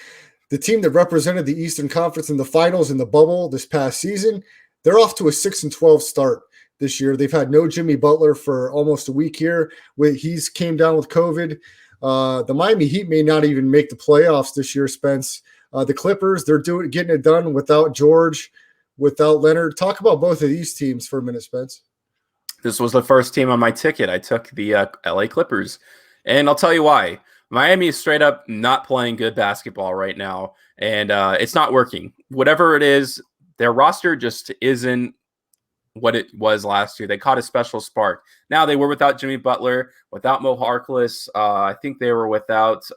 The team that represented the Eastern Conference in the finals in the bubble this past season, they're off to a 6-12 start this year. They've had no Jimmy Butler for almost a week here. He's came down with COVID. The Miami Heat may not even make the playoffs this year, Spence. The Clippers, they're getting it done without George, without Leonard. Talk about both of these teams for a minute, Spence. This was the first team on my ticket. I took the LA Clippers, and I'll tell you why. Miami is straight up not playing good basketball right now, and it's not working. Whatever it is, their roster just isn't what it was last year. They caught a special spark. Now they were without Jimmy Butler, without Mo Harkless. I think they were without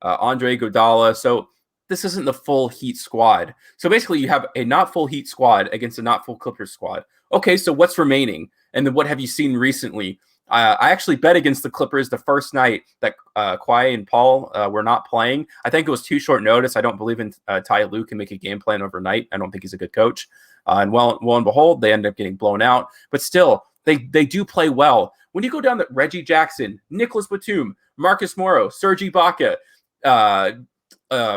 Andre Iguodala. So this isn't the full Heat squad. So basically you have a not full Heat squad against a not full Clippers squad. Okay, so what's remaining? And then what have you seen recently? I actually bet against the Clippers the first night that Kawhi and Paul were not playing. I think it was too short notice. I don't believe in Ty Lue can make a game plan overnight. I don't think he's a good coach. And well and behold, they end up getting blown out. But still, they do play well. When you go down to Reggie Jackson, Nicholas Batum, Marcus Morrow, Serge Ibaka,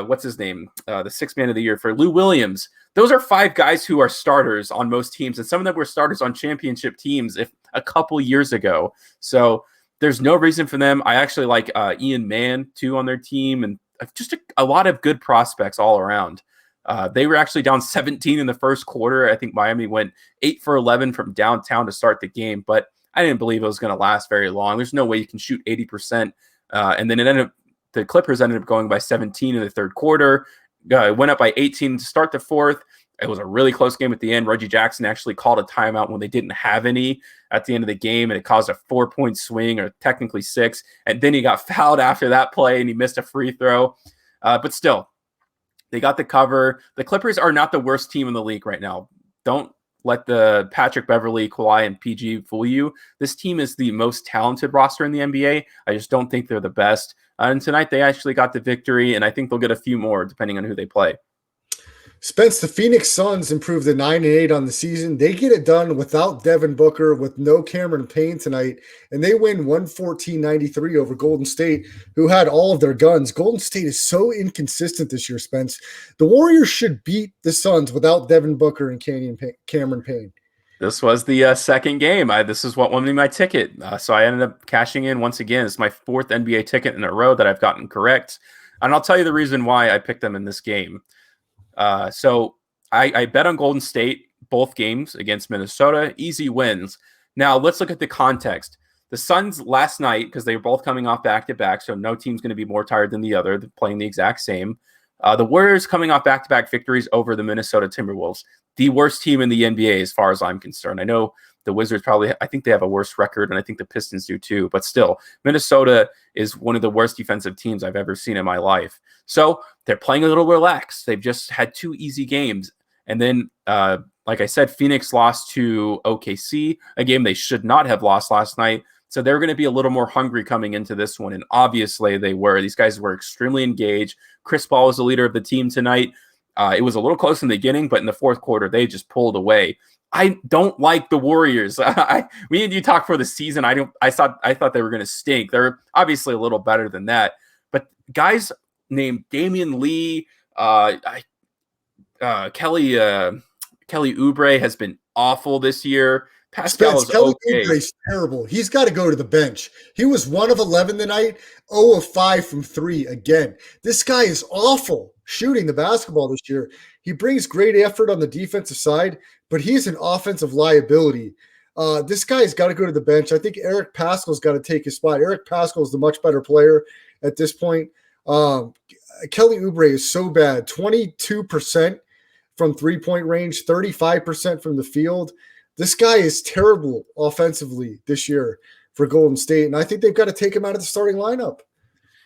what's his name? The sixth man of the year for Lou Williams. Those are five guys who are starters on most teams, and some of them were starters on championship teams a couple years ago. So there's no reason for them. I actually like Ian Mann, too, on their team, and just a lot of good prospects all around. They were actually down 17 in the first quarter. I think Miami went 8 for 11 from downtown to start the game, but I didn't believe it was going to last very long. There's no way you can shoot 80%. And then the Clippers ended up going by 17 in the third quarter. Went up by 18 to start the fourth. It was a really close game at the end. Reggie Jackson actually called a timeout when they didn't have any at the end of the game, and it caused a 4-point swing, or technically 6. And then he got fouled after that play, and he missed a free throw. But still, they got the cover. The Clippers are not the worst team in the league right now. Don't let the Patrick Beverley, Kawhi, and PG fool you. This team is the most talented roster in the NBA. I just don't think they're the best. And tonight they actually got the victory, and I think they'll get a few more depending on who they play. Spence, the Phoenix Suns improved to 9-8 on the season. They get it done without Devin Booker, with no Cameron Payne tonight, and they win 114-93 over Golden State, who had all of their guns. Golden State is so inconsistent this year, Spence. The Warriors should beat the Suns without Devin Booker and Cameron Payne. This was the second game. This is what won me my ticket. So I ended up cashing in once again. It's my fourth NBA ticket in a row that I've gotten correct. And I'll tell you the reason why I picked them in this game. So I bet on Golden State both games against Minnesota. Easy wins. Now let's look at the context. The Suns last night, because they were both coming off back-to-back, so no team's going to be more tired than the other. They're playing the exact same. The Warriors coming off back-to-back victories over the Minnesota Timberwolves. The worst team in the NBA as far as I'm concerned. I know the Wizards I think they have a worse record, and I think the Pistons do too. But still, Minnesota is one of the worst defensive teams I've ever seen in my life. So they're playing a little relaxed. They've just had 2 easy games. And then, like like I said, Phoenix lost to OKC, a game they should not have lost last night. So they're going to be a little more hungry coming into this one. And obviously they were. These guys were extremely engaged. Chris Paul was the leader of the team tonight. It was a little close in the beginning, but in the fourth quarter, they just pulled away. I don't like the Warriors. We and you talked for the season. I thought they were going to stink. They're obviously a little better than that. But guys named Damian Lee, Kelly Oubre has been awful this year. Pascal Kelly okay. Oubre is terrible. He's got to go to the bench. He was 1 of 11 tonight, 0 of 5 from 3 again. This guy is awful shooting the basketball this year. He brings great effort on the defensive side, but he's an offensive liability. This guy's got to go to the bench. I think Eric Pascal's got to take his spot. Eric Pascal is the much better player at this point. Kelly Oubre is so bad. 22% from three-point range, 35% from the field. This guy is terrible offensively this year for Golden State, and I think they've got to take him out of the starting lineup.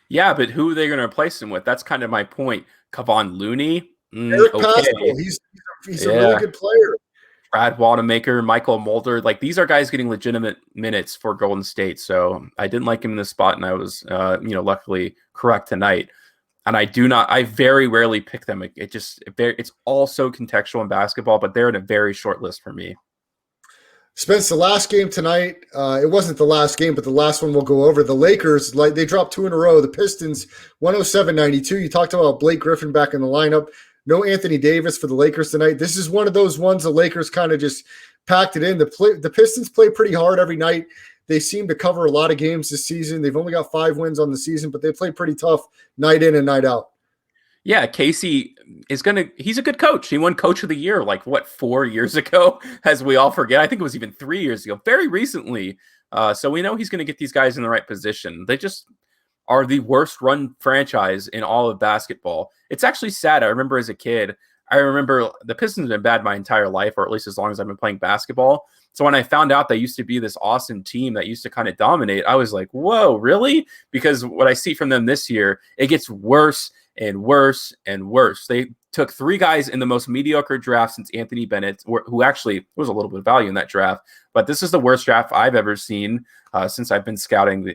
Yeah, but who are they going to replace him with? That's kind of my point. Kevon Looney? Eric Pascal, he's a really good player. Brad Wanamaker, Michael Mulder, like these are guys getting legitimate minutes for Golden State. So I didn't like him in this spot, and I was, luckily correct tonight. And I very rarely pick them. It's all so contextual in basketball, but they're in a very short list for me. Spence, the last game tonight, it wasn't the last game, but the last one we'll go over. The Lakers, they dropped 2 in a row. The Pistons, 107-92. You talked about Blake Griffin back in the lineup. No Anthony Davis for the Lakers tonight. This is one of those ones the Lakers kind of just packed it in. The Pistons play pretty hard every night. They seem to cover a lot of games this season. They've only got 5 wins on the season, but they play pretty tough night in and night out. Yeah, Casey he's a good coach. He won Coach of the Year 4 years ago, as we all forget. I think it was even 3 years ago, very recently. So we know he's going to get these guys in the right position. They just are the worst run franchise in all of basketball. It's actually sad. I remember as a kid, the Pistons have been bad my entire life, or at least as long as I've been playing basketball. So when I found out they used to be this awesome team that used to kind of dominate, I was like, whoa, really? Because what I see from them this year, it gets worse and worse and worse. They took 3 guys in the most mediocre draft since Anthony Bennett, who actually was a little bit of value in that draft. But this is the worst draft I've ever seen since I've been scouting.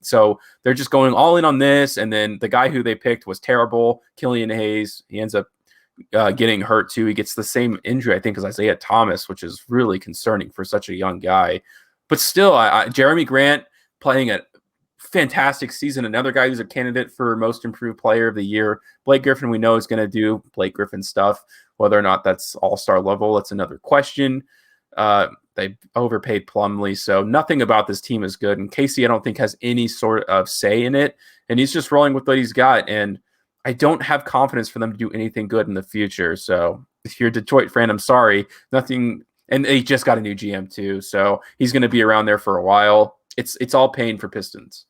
So they're just going all in on this. And then the guy who they picked was terrible, Killian Hayes. He ends up getting hurt too. He gets the same injury, I think, as Isaiah Thomas, which is really concerning for such a young guy. But still, Jeremy Grant playing a fantastic season. Another guy who's a candidate for most improved player of the year. Blake Griffin, we know, is going to do Blake Griffin stuff. Whether or not that's all-star level, that's another question. They overpaid Plumlee, so nothing about this team is good. And Casey, I don't think, has any sort of say in it. And he's just rolling with what he's got. And I don't have confidence for them to do anything good in the future. So if you're a Detroit fan, I'm sorry. Nothing. And they just got a new GM too. So he's going to be around there for a while. It's all pain for Pistons.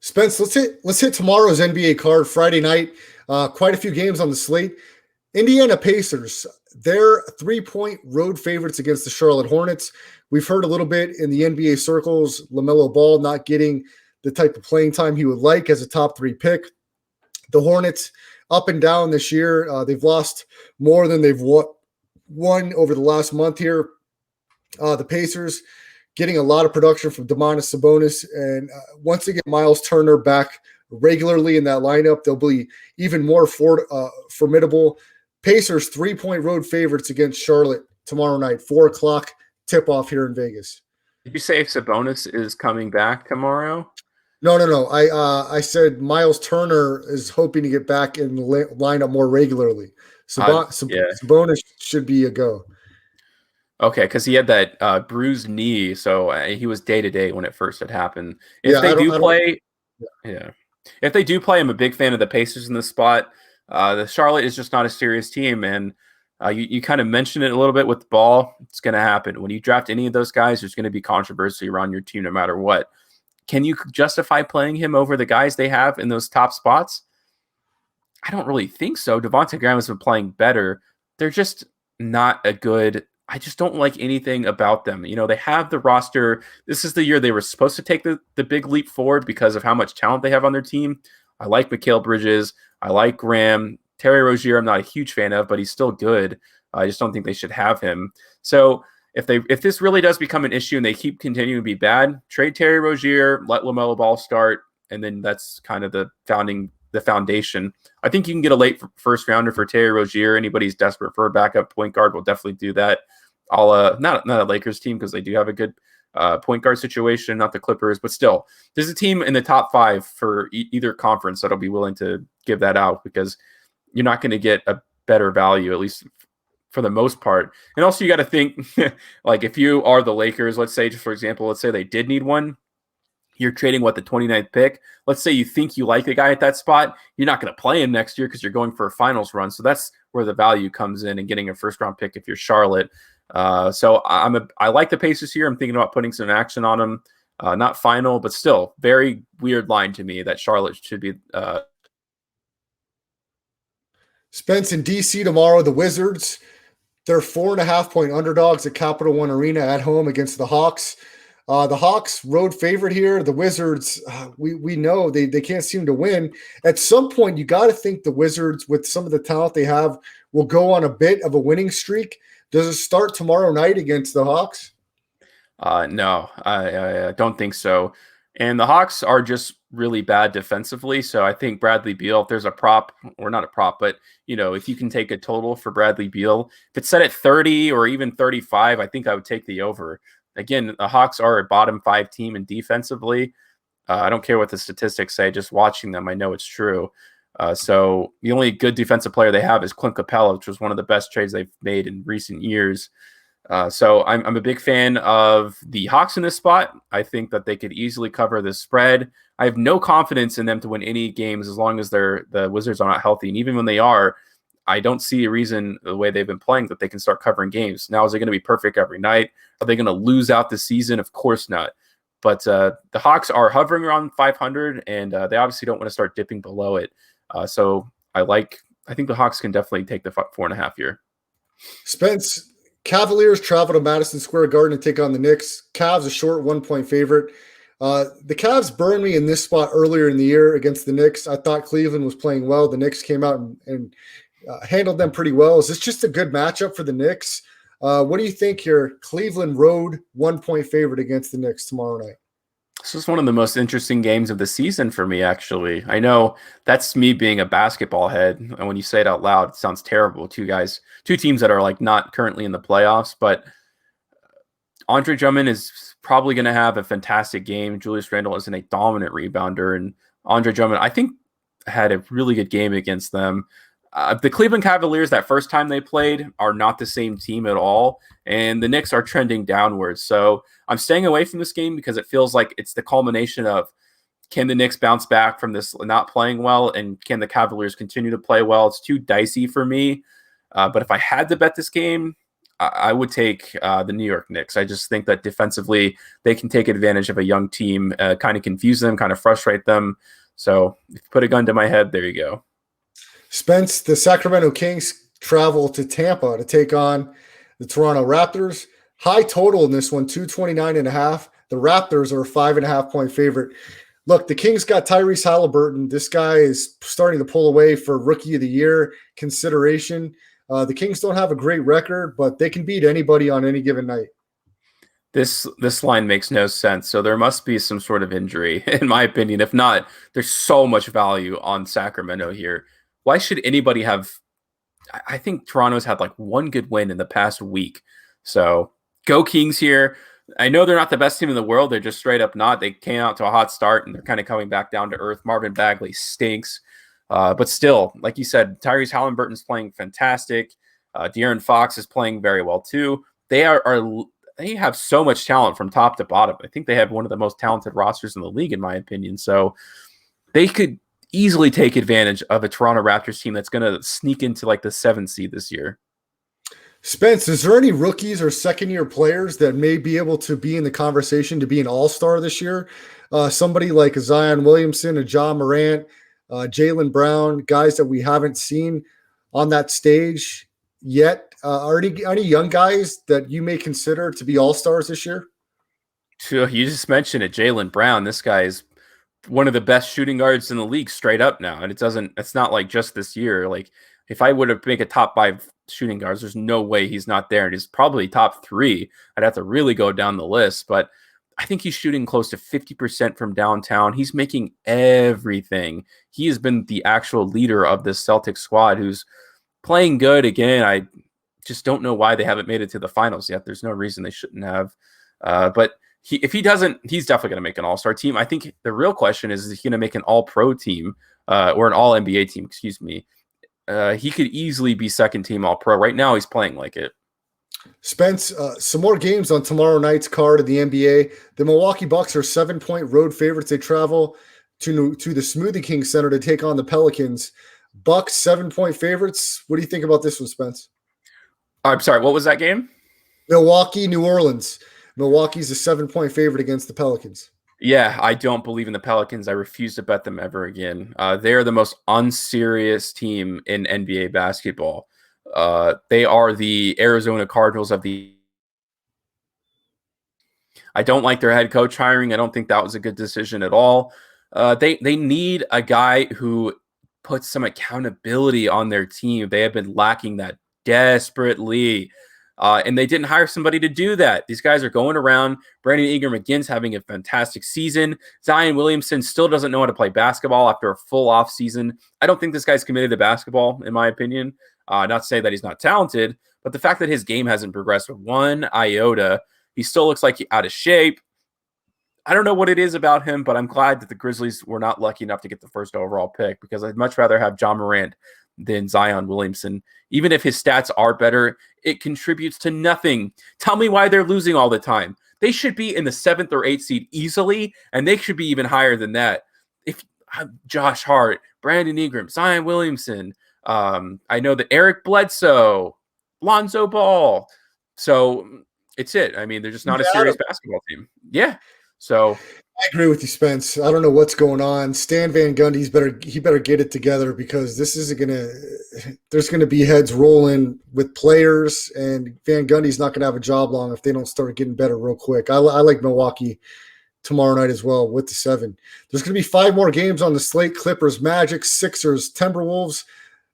Spence, let's hit tomorrow's NBA card. Friday night, quite a few games on the slate. Indiana Pacers, they're 3-point road favorites against the Charlotte Hornets. We've heard a little bit in the NBA circles, LaMelo Ball not getting the type of playing time he would like as a top 3 pick. The Hornets up and down this year. They've lost more than they've won over the last month here. The Pacers getting a lot of production from Domantas Sabonis. And once they get Miles Turner back regularly in that lineup, they'll be even more formidable. Pacers 3-point road favorites against Charlotte tomorrow night, 4:00 tip-off here in Vegas. Did you say if Sabonis is coming back tomorrow? No. I said Miles Turner is hoping to get back in the lineup more regularly. Sabonis should be a go. Okay, because he had that bruised knee, so he was day-to-day when it first had happened. If they do play, I'm a big fan of the Pacers in this spot. The Charlotte is just not a serious team, and you kind of mentioned it a little bit with the Ball. It's going to happen. When you draft any of those guys, there's going to be controversy around your team no matter what. Can you justify playing him over the guys they have in those top spots? I don't really think so. Devontae Graham has been playing better. They're just not a good – I just don't like anything about them. You know, they have the roster. This is the year they were supposed to take the big leap forward because of how much talent they have on their team. I like Mikal Bridges. I like Graham. Terry Rozier I'm not a huge fan of, but he's still good. I just don't think they should have him. So if this really does become an issue and they keep continuing to be bad, trade Terry Rozier, let LaMelo Ball start, and then that's kind of the foundation. I think you can get a late first rounder for Terry Rozier. Anybody's desperate for a backup point guard will definitely do that. Not a Lakers team because they do have a good point guard situation, not the Clippers, but still, there's a team in the top 5 for either conference that'll be willing to give that out because you're not going to get a better value, at least for the most part. And also you got to think like if you are the Lakers, let's say, just for example, let's say they did need one, you're trading the 29th pick. Let's say you think you like the guy at that spot. You're not going to play him next year because you're going for a finals run. So that's where the value comes in and getting a first round pick if you're Charlotte. So I like the Pacers here. I'm thinking about putting some action on them. Not final, but still very weird line to me that Charlotte should be. Spence in DC tomorrow. The Wizards, they're 4.5-point underdogs at Capital One Arena at home against the Hawks. The Hawks road favorite here. The Wizards, we know they can't seem to win. At some point, you got to think the Wizards, with some of the talent they have, will go on a bit of a winning streak. Does it start tomorrow night against the Hawks? No, I don't think so. And the Hawks are just really bad defensively. So I think Bradley Beal, if there's a prop, or not a prop, but if you can take a total for Bradley Beal, if it's set at 30 or even 35, I think I would take the over. Again, the Hawks are a bottom 5 team in defensively. I don't care what the statistics say. Just watching them, I know it's true. So the only good defensive player they have is Clint Capella, which was one of the best trades they've made in recent years. So I'm a big fan of the Hawks in this spot. I think that they could easily cover this spread. I have no confidence in them to win any games as long as the Wizards are not healthy. And even when they are, I don't see a reason, the way they've been playing, that they can start covering games. Now, is it going to be perfect every night? Are they going to lose out the season? Of course not. But the Hawks are hovering around 500, and they obviously don't want to start dipping below it. So I think the Hawks can definitely take the 4.5 here. Spence, Cavaliers travel to Madison Square Garden to take on the Knicks. Cavs a short 1-point favorite. The Cavs burned me in this spot earlier in the year against the Knicks. I thought Cleveland was playing well. The Knicks came out and handled them pretty well. Is this just a good matchup for the Knicks? What do you think your Cleveland road 1-point favorite against the Knicks tomorrow night? This is one of the most interesting games of the season for me, actually. I know that's me being a basketball head, and when you say it out loud, it sounds terrible. Two teams that are not currently in the playoffs, but Andre Drummond is probably going to have a fantastic game. Julius Randle isn't a dominant rebounder, and Andre Drummond, I think, had a really good game against them. The Cleveland Cavaliers, that first time they played, are not the same team at all, and the Knicks are trending downwards. So I'm staying away from this game because it feels like it's the culmination of, can the Knicks bounce back from this not playing well, and can the Cavaliers continue to play well? It's too dicey for me. But if I had to bet this game, I would take the New York Knicks. I just think that defensively they can take advantage of a young team, kind of confuse them, kind of frustrate them. So if you put a gun to my head, there you go. Spence, the Sacramento Kings travel to Tampa to take on the Toronto Raptors. High total in this one, 229.5. The Raptors are a 5.5-point favorite. Look, the Kings got Tyrese Halliburton. This guy is starting to pull away for Rookie of the Year consideration. The Kings don't have a great record, but they can beat anybody on any given night. This line makes no sense. So there must be some sort of injury, in my opinion. If not, there's so much value on Sacramento here. Why should anybody have? I think Toronto's had one good win in the past week. So go Kings here. I know they're not the best team in the world. They're just straight up not. They came out to a hot start, and they're kind of coming back down to earth. Marvin Bagley stinks. But still, like you said, Tyrese Halliburton's playing fantastic. De'Aaron Fox is playing very well too. They have so much talent from top to bottom. I think they have one of the most talented rosters in the league, in my opinion. So they could easily take advantage of a Toronto Raptors team that's going to sneak into the 7th seed this year. Spence, is there any rookies or second-year players that may be able to be in the conversation to be an all-star this year? Somebody like a Zion Williamson, a Ja Morant, Jaylen Brown, guys that we haven't seen on that stage yet. Are any young guys that you may consider to be all-stars this year? You just mentioned it, Jaylen Brown. This guy is one of the best shooting guards in the league straight up now. And it's not just this year. If I would have make a top 5 shooting guards. There's no way he's not there. And he's probably top 3. I'd have to really go down the list, but I think he's shooting close to 50% from downtown. He's making everything. He has been the actual leader of this Celtics squad who's playing good. Again, I just don't know why they haven't made it to the finals yet. There's no reason they shouldn't have. But if he doesn't, he's definitely going to make an all-star team. I think the real question is he going to make an all-pro team or an all-NBA team, excuse me. He could easily be second team all-pro. Right now, he's playing like it. Spence, some more games on tomorrow night's card of the NBA. The Milwaukee Bucks are 7-point road favorites. They travel to the Smoothie King Center to take on the Pelicans. Bucks 7-point favorites. What do you think about this one, Spence? I'm sorry, what was that game? Milwaukee, New Orleans. Milwaukee's a 7-point favorite against the Pelicans. Yeah, I don't believe in the Pelicans. I refuse to bet them ever again. They're the most unserious team in NBA basketball. They are the Arizona Cardinals of the. I don't like their head coach hiring. I don't think that was a good decision at all. They need a guy who puts some accountability on their team. They have been lacking that desperately. And they didn't hire somebody to do that. These guys are going around. Brandon Ingram again's having a fantastic season. Zion Williamson still doesn't know how to play basketball after a full off season. I don't think this guy's committed to basketball, in my opinion. Not to say that he's not talented, but the fact that his game hasn't progressed with one iota, he still looks like he's out of shape. I don't know what it is about him, but I'm glad that the Grizzlies were not lucky enough to get the first overall pick because I'd much rather have John Morant than Zion Williamson. Even if his stats are better, it contributes to nothing. Tell me why they're losing all the time. They should be in the 7th or 8th seed easily, and they should be even higher than that. If Josh Hart, Brandon Ingram, Zion Williamson, I know that Eric Bledsoe, Lonzo Ball. So it's it. I mean, they're just not a serious basketball team. Yeah. So I agree with you, Spence. I don't know what's going on. Stan Van Gundy's better get it together because this isn't there's gonna be heads rolling with players, and Van Gundy's not gonna have a job long if they don't start getting better real quick. I like Milwaukee tomorrow night as well with the 7. There's gonna be 5 more games on the slate: Clippers, Magic, Sixers, Timberwolves,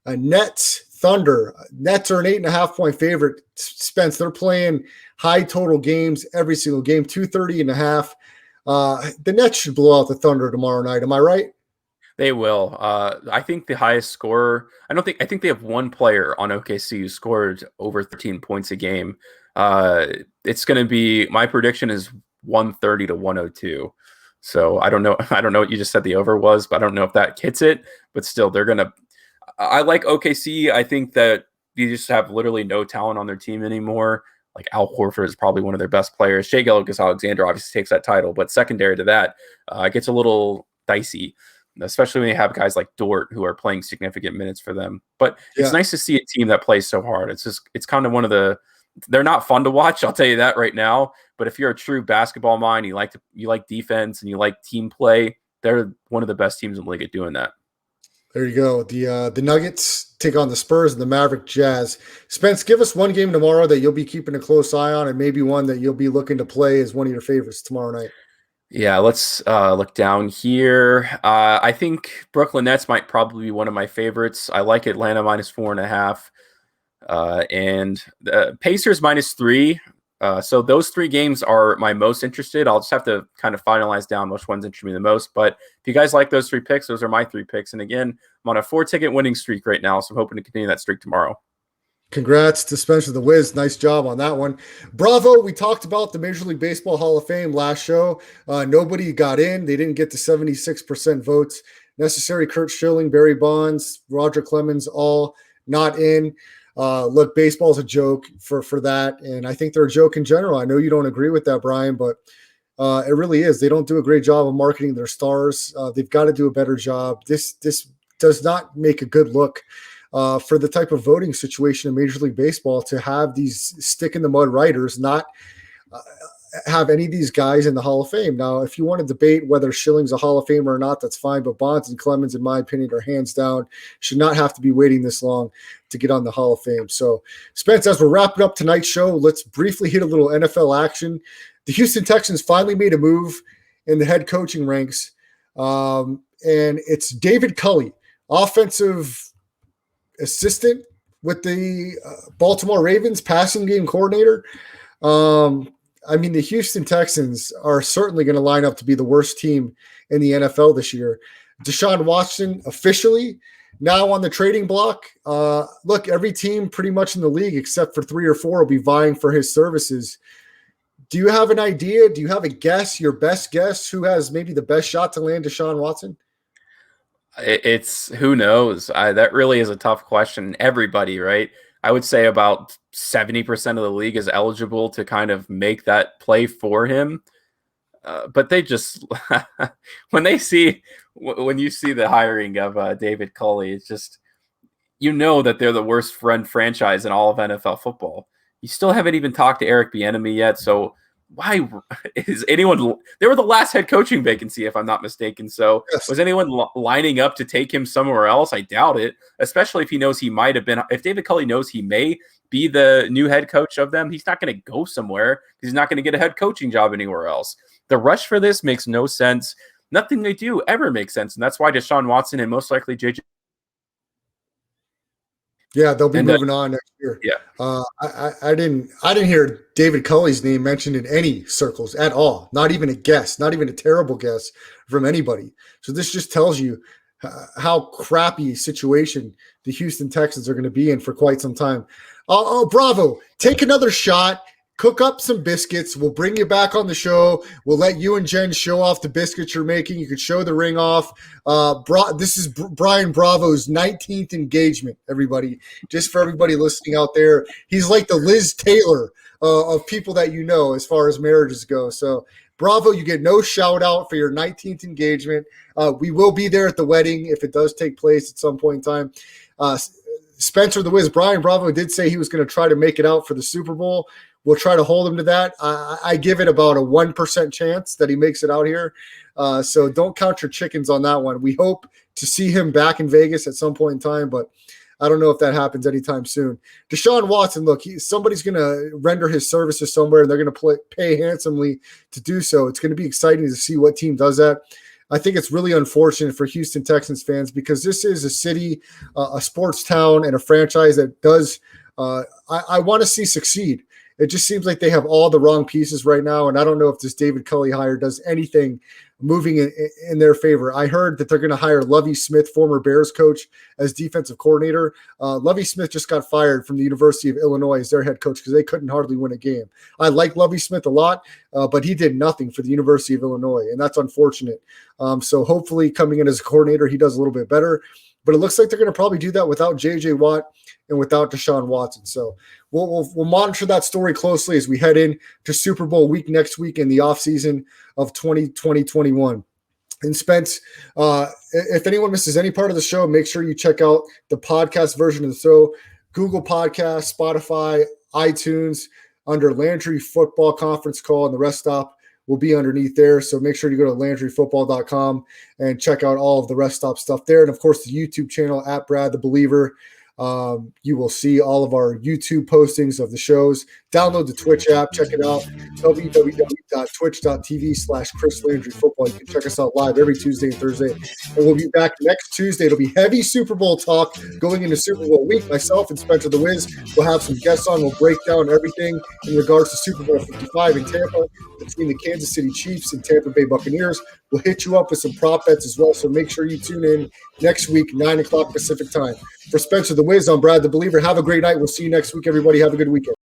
Nets, Thunder. Nets are an 8.5-point favorite. Spence, they're playing high total games every single game, 230.5. The Nets should blow out the Thunder tomorrow night. Am I right? They will. I think the highest scorer. I think they have one player on OKC who scored over 13 points a game. It's going to be. My prediction is 130 to 102. So I don't know. I don't know what you just said the over was, but I don't know if that hits it. But still, they're going to. I like OKC. I think that you just have literally no talent on their team anymore. Like Al Horford is probably one of their best players. Shai Gilgeous-Alexander obviously takes that title, but secondary to that, it gets a little dicey, especially when you have guys like Dort who are playing significant minutes for them. But it's nice to see a team that plays so hard. It's kind of one of they're not fun to watch. I'll tell you that right now. But if you're a true basketball mind, you like defense and you like team play, they're one of the best teams in the league at doing that. There you go. The Nuggets take on the Spurs and the Maverick Jazz. Spence, give us one game tomorrow that you'll be keeping a close eye on and maybe one that you'll be looking to play as one of your favorites tomorrow night. Yeah, let's look down here. I think Brooklyn Nets might probably be one of my favorites. I like Atlanta -4.5. And the Pacers -3. So those 3 games are my most interested. I'll just have to kind of finalize down which ones interest me the most. But if you guys like those 3 picks, those are my 3 picks. And again, I'm on a 4-ticket winning streak right now, so I'm hoping to continue that streak tomorrow. Congrats to Spencer the Wiz. Nice job on that one. Bravo. We talked about the Major League Baseball Hall of Fame last show. Nobody got in. They didn't get the 76% votes necessary. Kurt Schilling, Barry Bonds, Roger Clemens, all not in. Look, baseball's a joke for that, and I think they're a joke in general. I know you don't agree with that, Brian, but it really is. They don't do a great job of marketing their stars. They've got to do a better job. This does not make a good look for the type of voting situation in Major League Baseball to have these stick-in-the-mud writers not have any of these guys in the Hall of Fame. Now, if you want to debate whether Schilling's a Hall of Famer or not, that's fine. But Bonds and Clemens, in my opinion, are hands down, should not have to be waiting this long to get on the Hall of Fame. So, Spence, as we're wrapping up tonight's show, let's briefly hit a little NFL action. The Houston Texans finally made a move in the head coaching ranks, and it's David Culley, offensive assistant with the Baltimore Ravens passing game coordinator. I mean, the Houston Texans are certainly going to line up to be the worst team in the NFL this year. Deshaun Watson officially now on the trading block. Look, every team pretty much in the league except for 3 or 4 will be vying for his services. Do you have an idea? Do you have a guess, your best guess, who has maybe the best shot to land Deshaun Watson? It's who knows? That really is a tough question. Everybody, right? I would say about 70% of the league is eligible to kind of make that play for him. But they just, when you see the hiring of David Culley, it's just, you know that they're the worst run franchise in all of NFL football. You still haven't even talked to Eric Bieniemy yet. So why is anyone, they were the last head coaching vacancy, if I'm not mistaken. So yes. Was anyone lining up to take him somewhere else? I doubt it, especially if he knows he might have been, if David Culley knows he may be the new head coach of them, he's not going to go somewhere. He's not going to get a head coaching job anywhere else. The rush for this makes no sense. Nothing they do ever makes sense. And that's why Deshaun Watson and most likely JJ. Yeah, they'll be moving on next year. Yeah, I didn't hear David Culley's name mentioned in any circles at all. Not even a guess. Not even a terrible guess from anybody. So this just tells you how crappy situation the Houston Texans are going to be in for quite some time. Oh, bravo! Take another shot. Cook up some biscuits. We'll bring you back on the show. We'll let you and Jen show off the biscuits you're making. You can show the ring off. This is Brian Bravo's 19th engagement, everybody. Just for everybody listening out there. He's like the Liz Taylor of people that you know as far as marriages go. So, Bravo, you get no shout out for your 19th engagement. We will be there at the wedding if it does take place at some point in time. Spencer the Wiz, Brian Bravo did say he was going to try to make it out for the Super Bowl. We'll try to hold him to that. I give it about a 1% chance that he makes it out here. So don't count your chickens on that one. We hope to see him back in Vegas at some point in time, but I don't know if that happens anytime soon. Deshaun Watson, look, somebody's going to render his services somewhere, and they're going to pay handsomely to do so. It's going to be exciting to see what team does that. I think it's really unfortunate for Houston Texans fans because this is a city, a sports town, and a franchise that does I want to see succeed. It just seems like they have all the wrong pieces right now, and I don't know if this David Culley hire does anything moving in their favor. I heard that they're going to hire Lovie Smith, former Bears coach, as defensive coordinator. Lovie Smith just got fired from the University of Illinois as their head coach because they couldn't hardly win a game. I like Lovie Smith a lot, but he did nothing for the University of Illinois, and that's unfortunate. So hopefully coming in as a coordinator, he does a little bit better. But it looks like they're going to probably do that without J.J. Watt and without Deshaun Watson. So we'll monitor that story closely as we head in to Super Bowl week next week in the offseason of 2020-21. And Spence, if anyone misses any part of the show, make sure you check out the podcast version of the show, Google Podcasts, Spotify, iTunes, under Landry Football Conference Call, and the rest stop will be underneath there. So make sure you go to LandryFootball.com and check out all of the rest stop stuff there. And of course, the YouTube channel at Brad the Believer. You will see all of our YouTube postings of the shows. Download the Twitch app. Check it out. www.twitch.tv/Chris Landry Football. You can check us out live every Tuesday and Thursday. And we'll be back next Tuesday. It'll be heavy Super Bowl talk going into Super Bowl week. Myself and Spencer the Wiz will have some guests on. We'll break down everything in regards to Super Bowl 55 in Tampa between the Kansas City Chiefs and Tampa Bay Buccaneers. We'll hit you up with some prop bets as well. So make sure you tune in next week, 9 o'clock Pacific time. For Spencer the Wiz, I'm Brad the Believer. Have a great night. We'll see you next week, everybody. Have a good weekend.